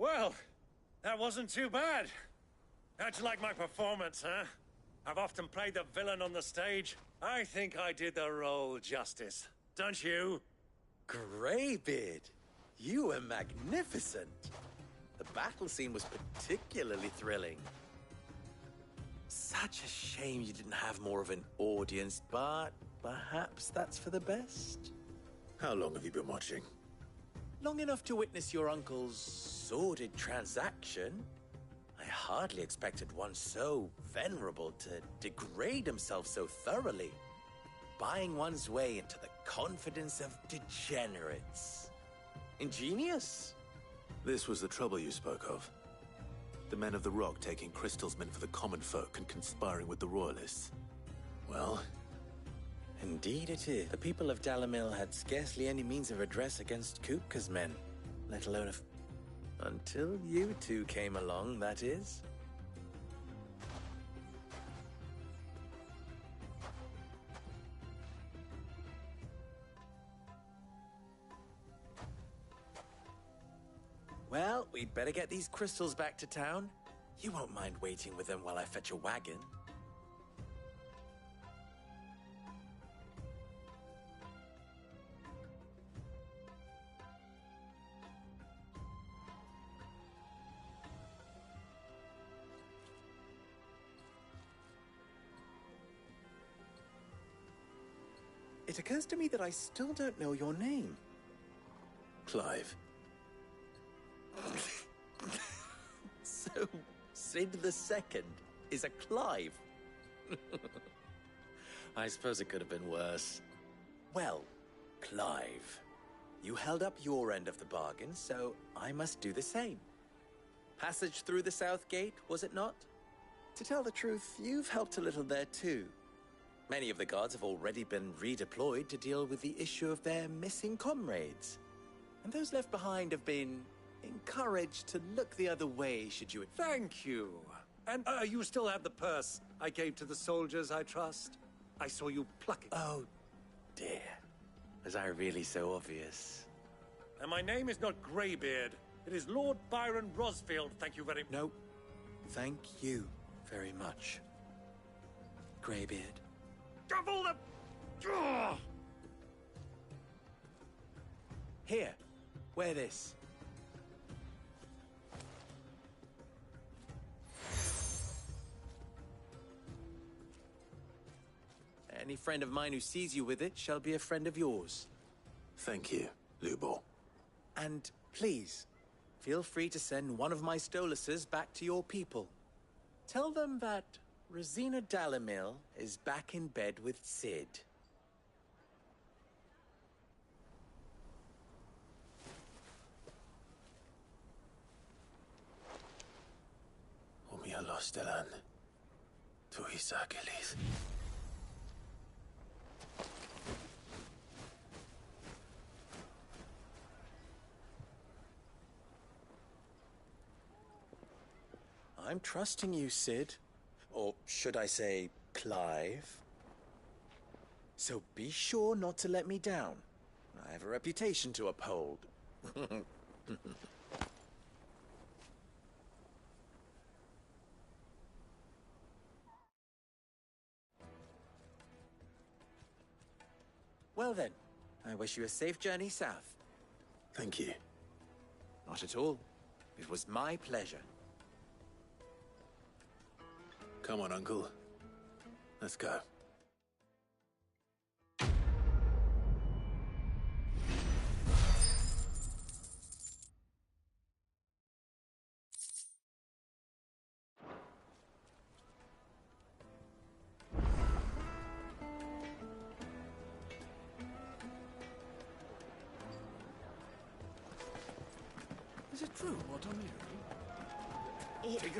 Well, that wasn't too bad. How'd you like my performance, huh? I've often played the villain on the stage. I think I did the role justice. Don't you? Greybeard, you were magnificent. The battle scene was particularly thrilling. Such a shame you didn't have more of an audience, but perhaps that's for the best. How long have you been watching? Long enough to witness your uncle's sordid transaction. I hardly expected one so venerable to degrade himself so thoroughly, buying one's way into the confidence of degenerates. Ingenious. This was the trouble you spoke of. The men of the Rock taking crystals meant for the common folk and conspiring with the Royalists. Well, indeed it is. The people of Dalamil had scarcely any means of redress against Kupka's men, let alone if... Until you two came along, that is. Well, we'd better get these crystals back to town. You won't mind waiting with them while I fetch a wagon. It occurs to me that I still don't know your name. Clive. So, Sid the Second is a Clive? I suppose it could have been worse. Well, Clive, you held up your end of the bargain, so I must do the same. Passage through the South Gate, was it not? To tell the truth, you've helped a little there too. Many of the guards have already been redeployed to deal with the issue of their missing comrades. And those left behind have been encouraged to look the other way should you... Thank you. And you still have the purse I gave to the soldiers, I trust? I saw you pluck it. Oh, dear. Was I really so obvious? And my name is not Greybeard. It is Lord Byron Rosfield, thank you very much. No, thank you very much, Greybeard. Double the... Ugh! Here, wear this. Any friend of mine who sees you with it shall be a friend of yours. Thank you, Lubor. And please, feel free to send one of my Stoluses back to your people. Tell them that Rosina Dalamil is back in bed with Sid. Umia Lostelan. Tuisa Gelith. I'm trusting you, Sid. Or should I say, Clive? So be sure not to let me down. I have a reputation to uphold. Well then, I wish you a safe journey south. Thank you. Not at all. It was my pleasure. Come on, Uncle. Let's go. Is it true what I'm hearing? Take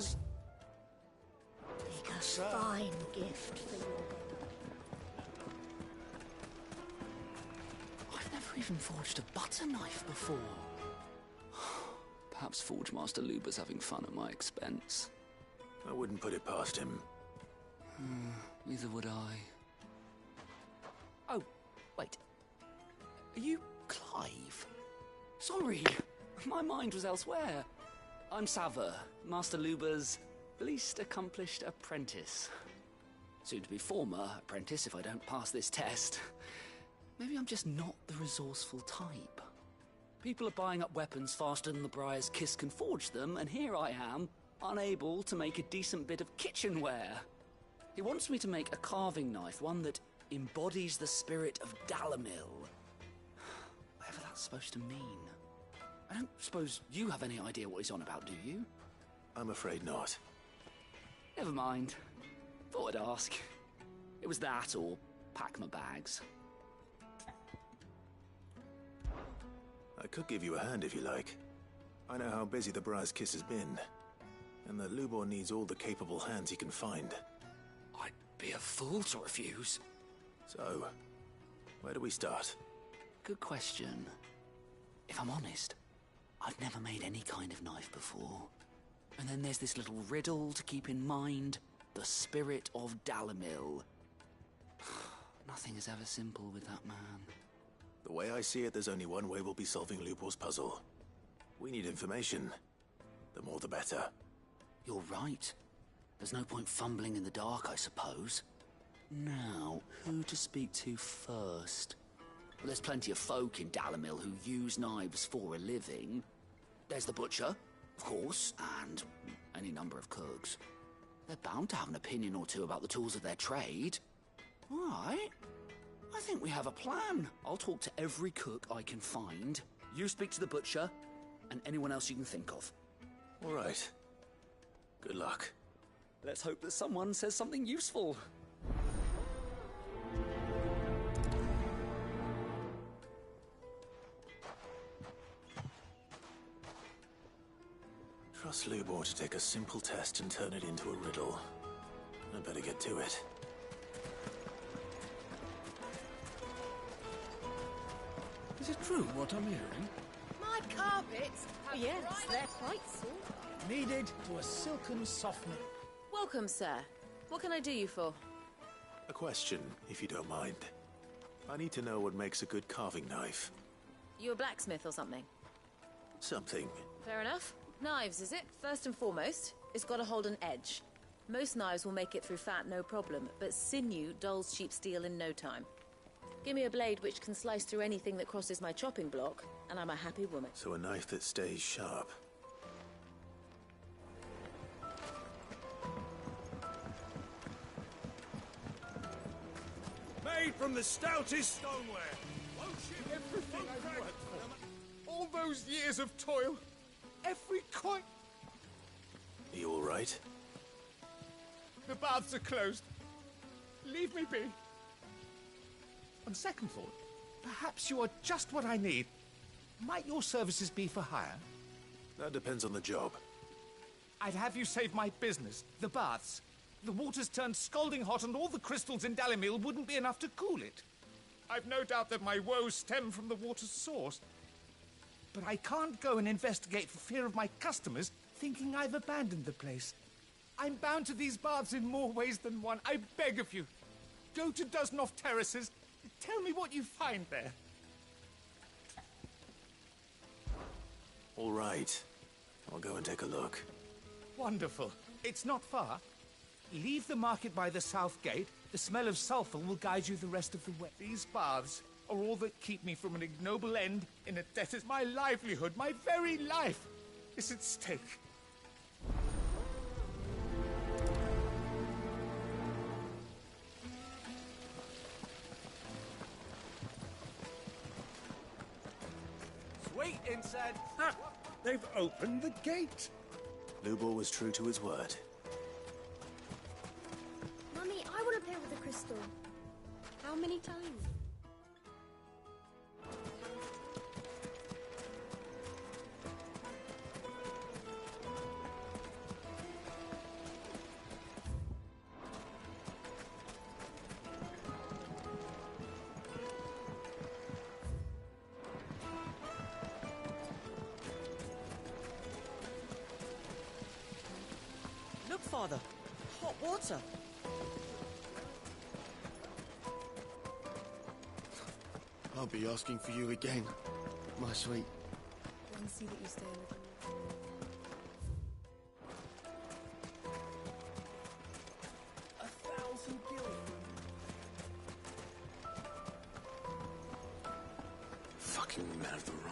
a fine gift for you. I've never even forged a butter knife before. Perhaps Forge Master Luber's having fun at my expense. I wouldn't put it past him. Neither would I. Oh, wait. Are you Clive? Sorry, my mind was elsewhere. I'm Sava, Master Luber's least accomplished apprentice. Soon to be former apprentice if I don't pass this test. Maybe I'm just not the resourceful type. People are buying up weapons faster than the Briar's Kiss can forge them, and here I am, unable to make a decent bit of kitchenware. He wants me to make a carving knife, one that embodies the spirit of Dalamil. Whatever that's supposed to mean. I don't suppose you have any idea what he's on about, do you? I'm afraid not. Never mind. Thought I'd ask. It was that or pack my bags. I could give you a hand if you like. I know how busy the Briar's Kiss has been, and that Lubor needs all the capable hands he can find. I'd be a fool to refuse. So, where do we start? Good question. If I'm honest, I've never made any kind of knife before. And then there's this little riddle to keep in mind. The spirit of Dalamil. Nothing is ever simple with that man. The way I see it, there's only one way we'll be solving Lubor's puzzle. We need information. The more the better. You're right. There's no point fumbling in the dark, I suppose. Now, who to speak to first? Well, there's plenty of folk in Dalamil who use knives for a living. There's the butcher, of course, and any number of cooks. They're bound to have an opinion or two about the tools of their trade. All right. I think we have a plan. I'll talk to every cook I can find. You speak to the butcher, and anyone else you can think of. All right. Good luck. Let's hope that someone says something useful. Trust Lubor to take a simple test and turn it into a riddle. I better get to it. Is it true what I'm hearing? My carpets? Yes, they're quite soft. Needed to a silken softening. Welcome, sir. What can I do you for? A question, if you don't mind. I need to know what makes a good carving knife. You a blacksmith or something? Something. Fair enough. Knives, is it? First and foremost, it's got to hold an edge. Most knives will make it through fat, no problem, but sinew dulls cheap steel in no time. Give me a blade which can slice through anything that crosses my chopping block, and I'm a happy woman. So a knife that stays sharp. Made from the stoutest stoneware. Won't you? Everything I've worked for. All those years of toil. Every coin. Are you all right? The baths are closed. Leave me be. On second thought, perhaps you are just what I need. Might your services be for hire? That depends on the job. I'd have you save my business, the baths. The water's turned scalding hot and all the crystals in Dalimil wouldn't be enough to cool it. I've no doubt that my woes stem from the water's source. But I can't go and investigate for fear of my customers thinking I've abandoned the place. I'm bound to these baths in more ways than one. I beg of you. Go to Dusnoff Terraces. Tell me what you find there. All right. I'll go and take a look. Wonderful. It's not far. Leave the market by the south gate. The smell of sulphur will guide you the rest of the way. These baths are all that keep me from an ignoble end in a debt is my livelihood, my very life is at stake. Wait inside. Ha! They've opened the gate. Lubor was true to his word. Mummy, I want to play with the crystal. How many times? Look, Father. Hot water. I'll be asking for you again, my sweet. I can see that you stay a little. Fucking men of the wrong.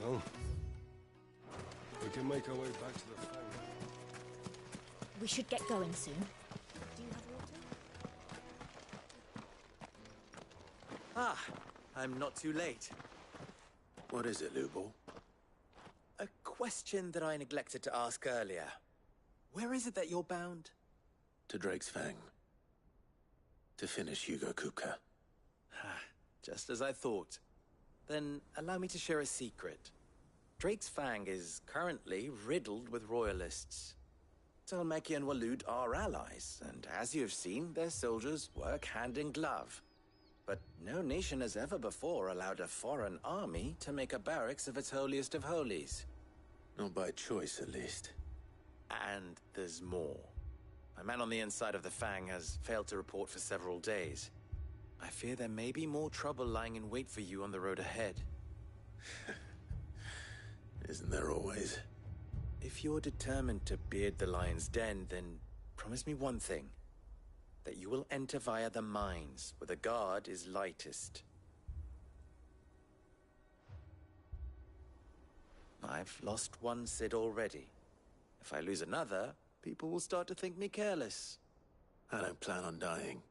Well, we can make our way back to the Fang. We should get going soon. Ah, I'm not too late. What is it, Lubor? A question that I neglected to ask earlier. Where is it that you're bound? To Drake's Fang. To finish Hugo Kupka. Just as I thought. Then allow me to share a secret. Drake's Fang is currently riddled with royalists. Talmeki and Walud are allies, and as you've seen, their soldiers work hand in glove. But no nation has ever before allowed a foreign army to make a barracks of its holiest of holies. Not by choice, at least. And there's more. A man on the inside of the Fang has failed to report for several days. I fear there may be more trouble lying in wait for you on the road ahead. Isn't there always? If you're determined to beard the lion's den, then promise me one thing. That you will enter via the mines, where the guard is lightest. I've lost one Cid already. If I lose another, people will start to think me careless. I don't plan on dying.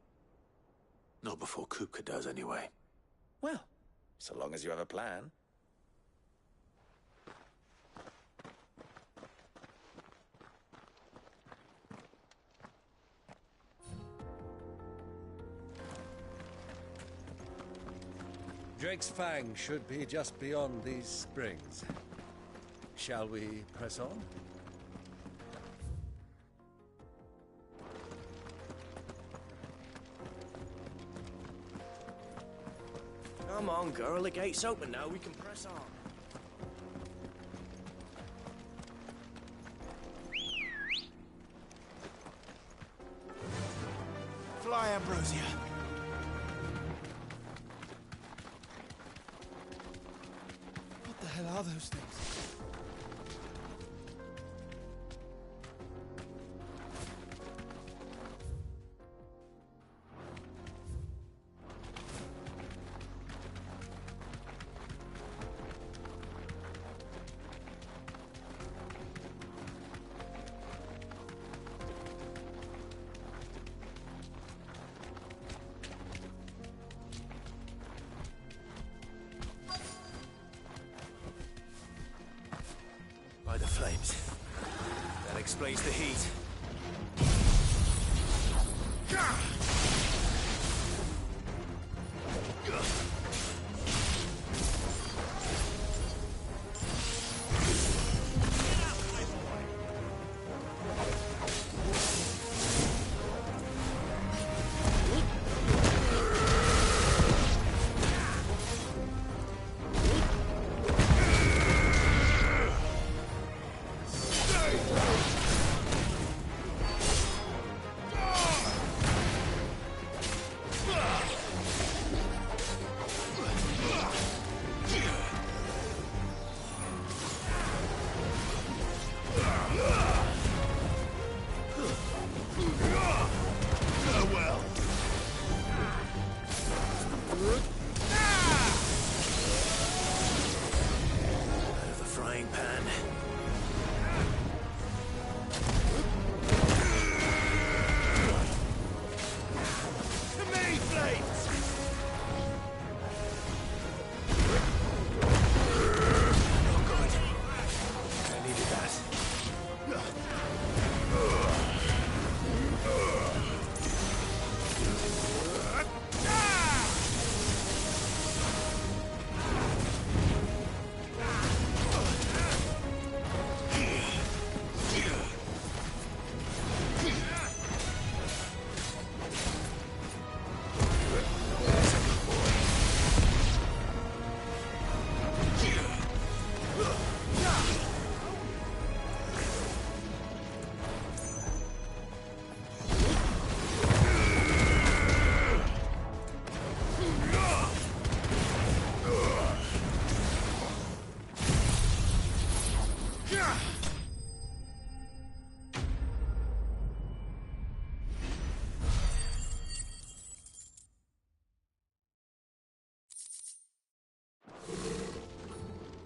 Not before Kupka does, anyway. Well, so long as you have a plan. Drake's Fang should be just beyond these springs. Shall we press on? Come on, girl. The gate's open now. We can press on. Fly, Ambrosia. What the hell are those things? By the flames. That explains the heat.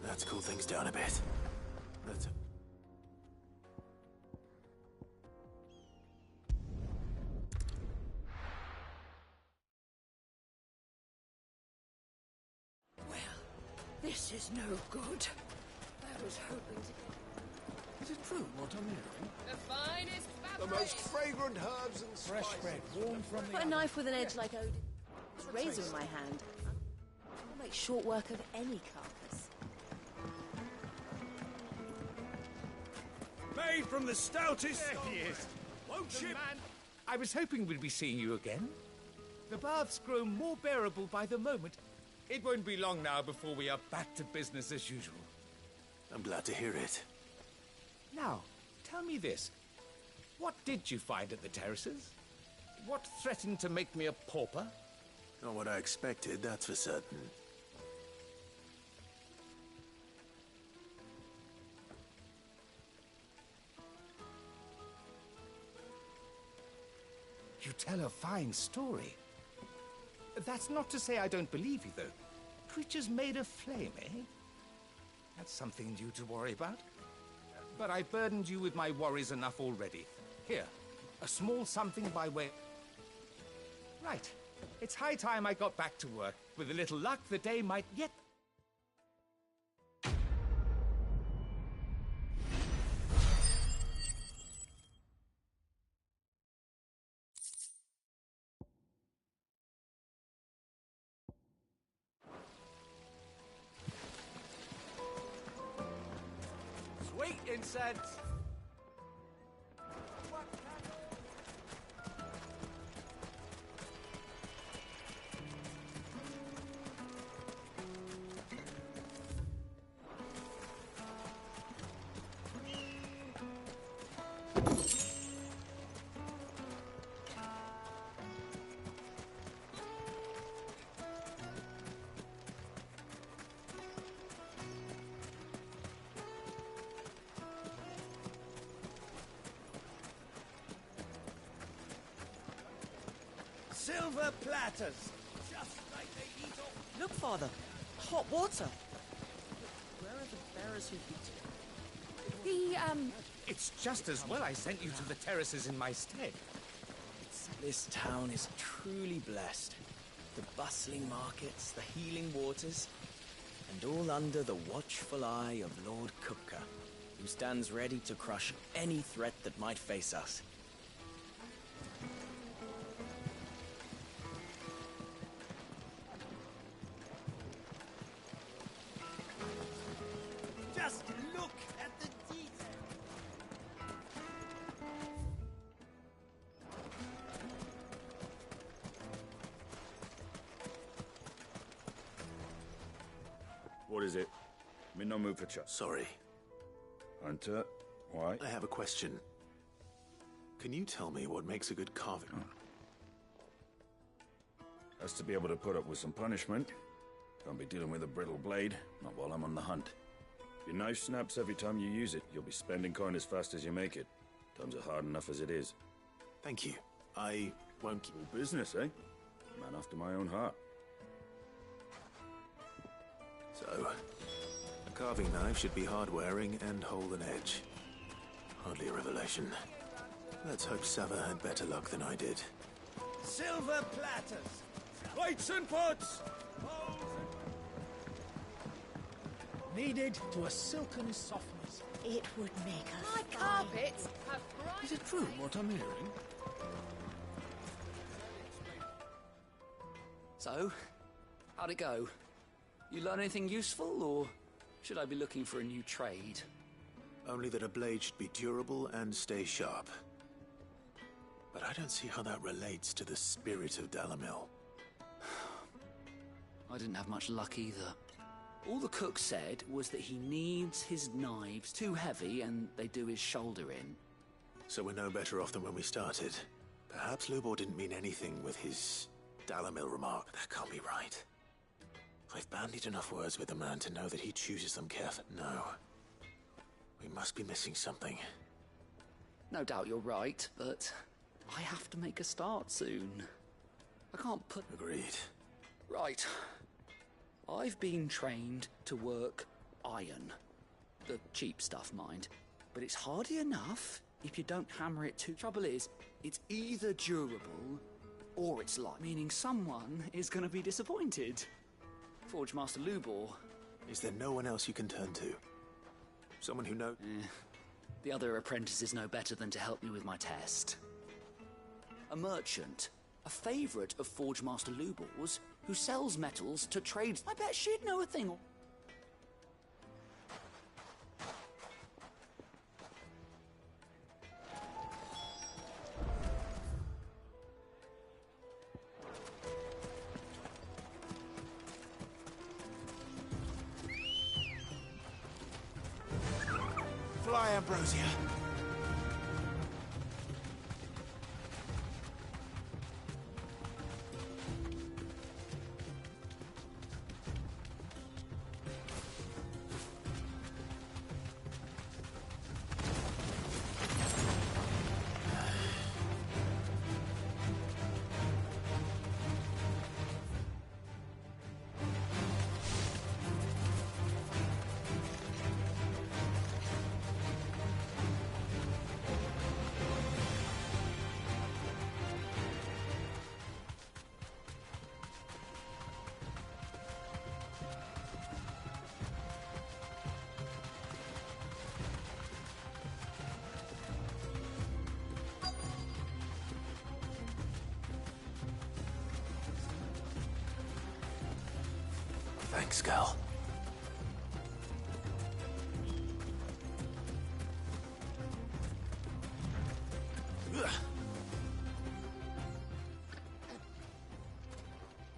Let's cool things down a bit. Let's... This is no good. I was hoping to... Is it true what I'm hearing? The finest The most fragrant herbs and fresh bread, warm from the Put a knife with an edge like Odin. This razor in my hand. I'll make short work of any carcass. Made from the stoutest... There he is. Won't The you? man. I was hoping we'd be seeing you again. The baths grow more bearable by the moment. It won't be long now before we are back to business as usual. I'm glad to hear it. Now, tell me this. What did you find at the terraces? What threatened to make me a pauper? Not what I expected, that's for certain. tell a fine story. That's not to say I don't believe you, though. Creatures made of flame, eh? That's something new to worry about. But I burdened you with my worries enough already. Here, a small something by way... Right. It's high time I got back to work. With a little luck, the day might yet... Sweet incense! Silver platters! Just like they eat off... Look, Father! Hot water! Where are the bearers who eat it? It's just as well I sent you to the terraces in my stead. This town is truly blessed. The bustling markets, the healing waters, and all under the watchful eye of Lord Kupka, who stands ready to crush any threat that might face us. Just look at the detail! What is it? I'm in no mood for chat. Sorry. Hunter, why? I have a question. Can you tell me what makes a good carving? Has to be able to put up with some punishment. Can't be dealing with a brittle blade, not while I'm on the hunt. If your knife snaps every time you use it, you'll be spending coin as fast as you make it. Times are hard enough as it is. Thank you. I won't keep... All business, eh? Man after my own heart. So, a carving knife should be hard-wearing and hold an edge. Hardly a revelation. Let's hope Sava had better luck than I did. Silver platters! Plates and pots! Kneaded to a silken softness. It would make us My carpets have bright... Is it true what I'm hearing? So, how'd it go? You learn anything useful, or should I be looking for a new trade? Only that a blade should be durable and stay sharp. But I don't see how that relates to the spirit of Dalamil. I didn't have much luck either. All the cook said was that he needs his knives too heavy and they do his shoulder in. So we're no better off than when we started. Perhaps Lubor didn't mean anything with his Dalamil remark. That can't be right. I've bandied enough words with the man to know that he chooses them carefully. No. We must be missing something. No doubt you're right, but I have to make a start soon. I can't put... Agreed. Right. I've been trained to work iron. The cheap stuff, mind. But it's hardly enough if you don't hammer it too. Trouble is, it's either durable or it's light, meaning someone is going to be disappointed. Forge Master Lubor. Is there no one else you can turn to? Someone who knows? The other apprentices know better than to help me with my test. A merchant, a favourite of Forge Master Lubor's, who sells metals to trades. I bet she'd know a thing. Fly, Ambrosia. Thanks, Gal.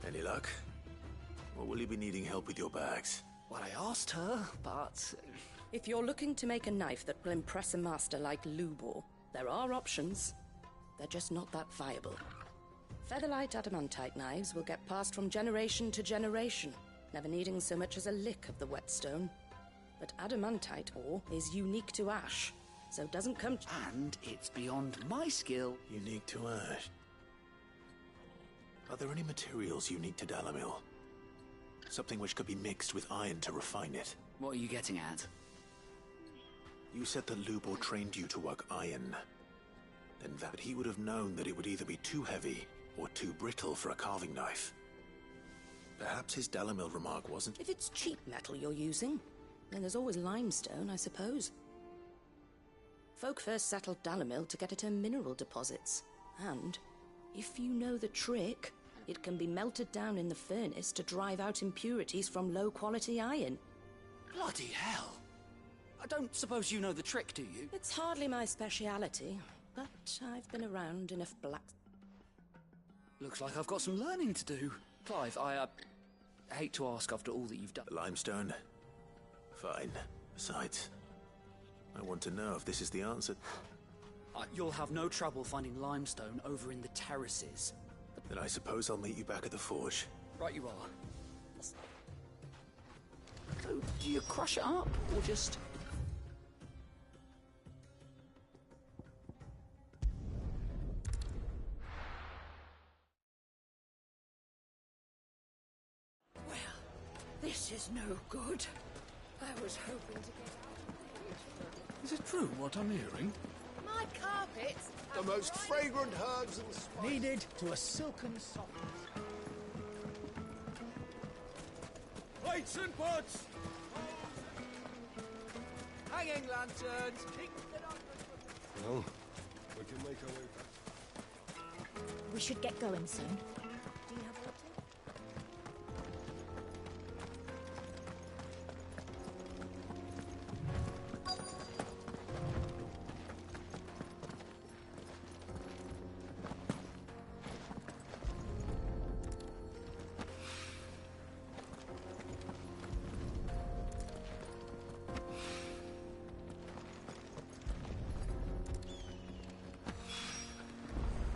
Any luck? Or will you be needing help with your bags? Well, I asked her, but... If you're looking to make a knife that will impress a master like Lubor, there are options. They're just not that viable. Featherlight adamantite knives will get passed from generation to generation, never needing so much as a lick of the whetstone. But adamantite ore is unique to ash, so doesn't come... And it's beyond my skill. Unique to ash. Are there any materials unique to Dalamil? Something which could be mixed with iron to refine it? What are you getting at? You said that Lubor trained you to work iron. Then that he would have known that it would either be too heavy or too brittle for a carving knife. Perhaps his Dalamil remark wasn't... If it's cheap metal you're using, then there's always limestone, I suppose. Folk first settled Dalamil to get at her mineral deposits. And, if you know the trick, it can be melted down in the furnace to drive out impurities from low-quality iron. Bloody hell! I don't suppose you know the trick, do you? It's hardly my speciality, but I've been around enough black... Looks like I've got some learning to do. Clive, I hate to ask after all that you've done. Limestone? Fine. Besides, I want to know if this is the answer. You'll have no trouble finding limestone over in the terraces. Then I suppose I'll meet you back at the forge. Right you are. So, do you crush it up, or just... Well, this is no good. I was hoping to get out. Is it true what I'm hearing? My carpets. The most fragrant herbs and spices. Needed to a silken softness. Lights and pots! Hanging lanterns! Well, we can make our way back. We should get going soon. Do you have a letter?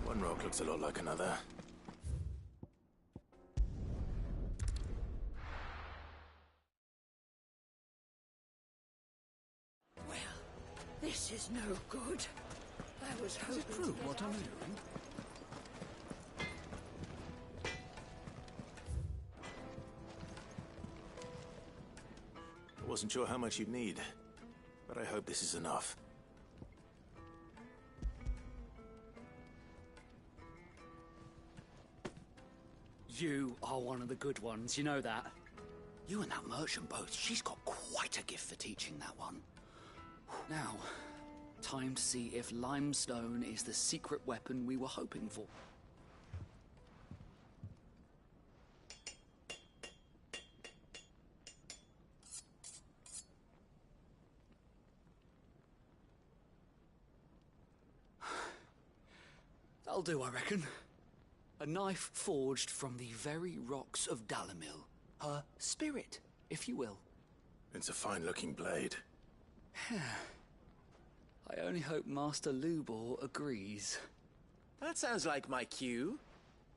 One rock looks a lot like another. Well, this is no good. I was hoping. Is it true what I'm hearing? I wasn't sure how much you'd need, but I hope this is enough. You are one of the good ones, you know that? You and that merchant both, she's got quite a gift for teaching that one. Now, time to see if limestone is the secret weapon we were hoping for. That'll do, I reckon. A knife forged from the very rocks of Dalamil. Her spirit, if you will. It's a fine-looking blade. I only hope Master Lubor agrees. That sounds like my cue.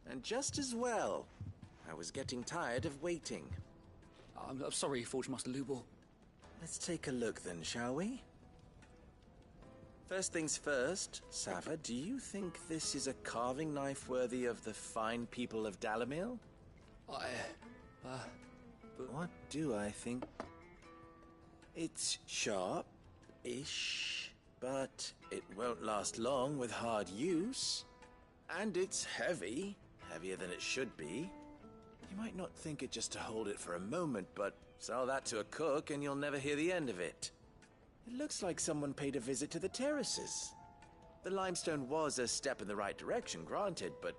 And just as well. I was getting tired of waiting. I'm sorry, Forge Master Lubor. Let's take a look then, shall we? First things first, Sava, do you think this is a carving knife worthy of the fine people of Dalamil? What do I think? It's sharp-ish, but it won't last long with hard use. And it's heavy, heavier than it should be. You might not think it just to hold it for a moment, but sell that to a cook and you'll never hear the end of it. It looks like someone paid a visit to the terraces. The limestone was a step in the right direction, granted, but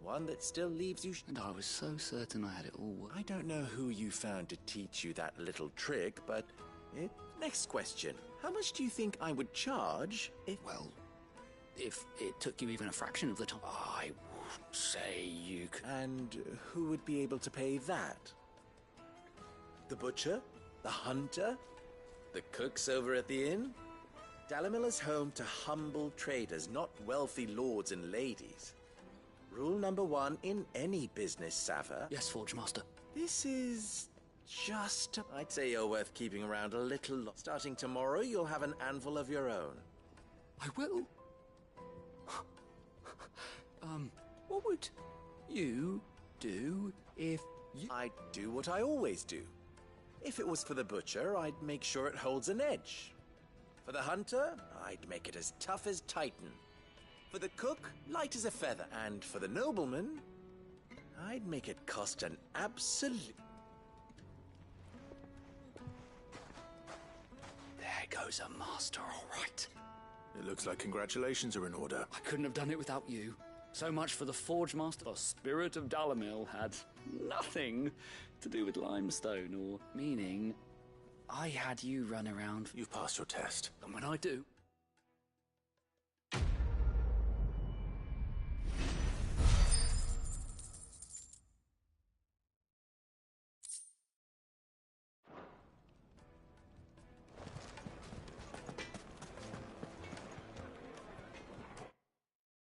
One that still leaves you... And I was so certain I had it all. I don't know who you found to teach you that little trick, but... Next question. How much do you think I would charge if... Well, if it took you even a fraction of the time... I would say you could... And who would be able to pay that? The butcher? The hunter? The cooks over at the inn? Dalimil is home to humble traders, not wealthy lords and ladies. Rule number 1 in any business, Sava. Yes, Forge Master. This is just... I'd say you're worth keeping around a little. Starting tomorrow, you'll have an anvil of your own. I will? What would you do if you... I'd do what I always do. If it was for the butcher, I'd make sure it holds an edge. For the hunter, I'd make it as tough as Titan. For the cook, light as a feather. And for the nobleman, I'd make it cost an absolute... There goes a master, all right. It looks like congratulations are in order. I couldn't have done it without you. So much for the Forge Master. The spirit of Dalimil had nothing to do with limestone, or meaning I had you run around. You've passed your test. And when I do,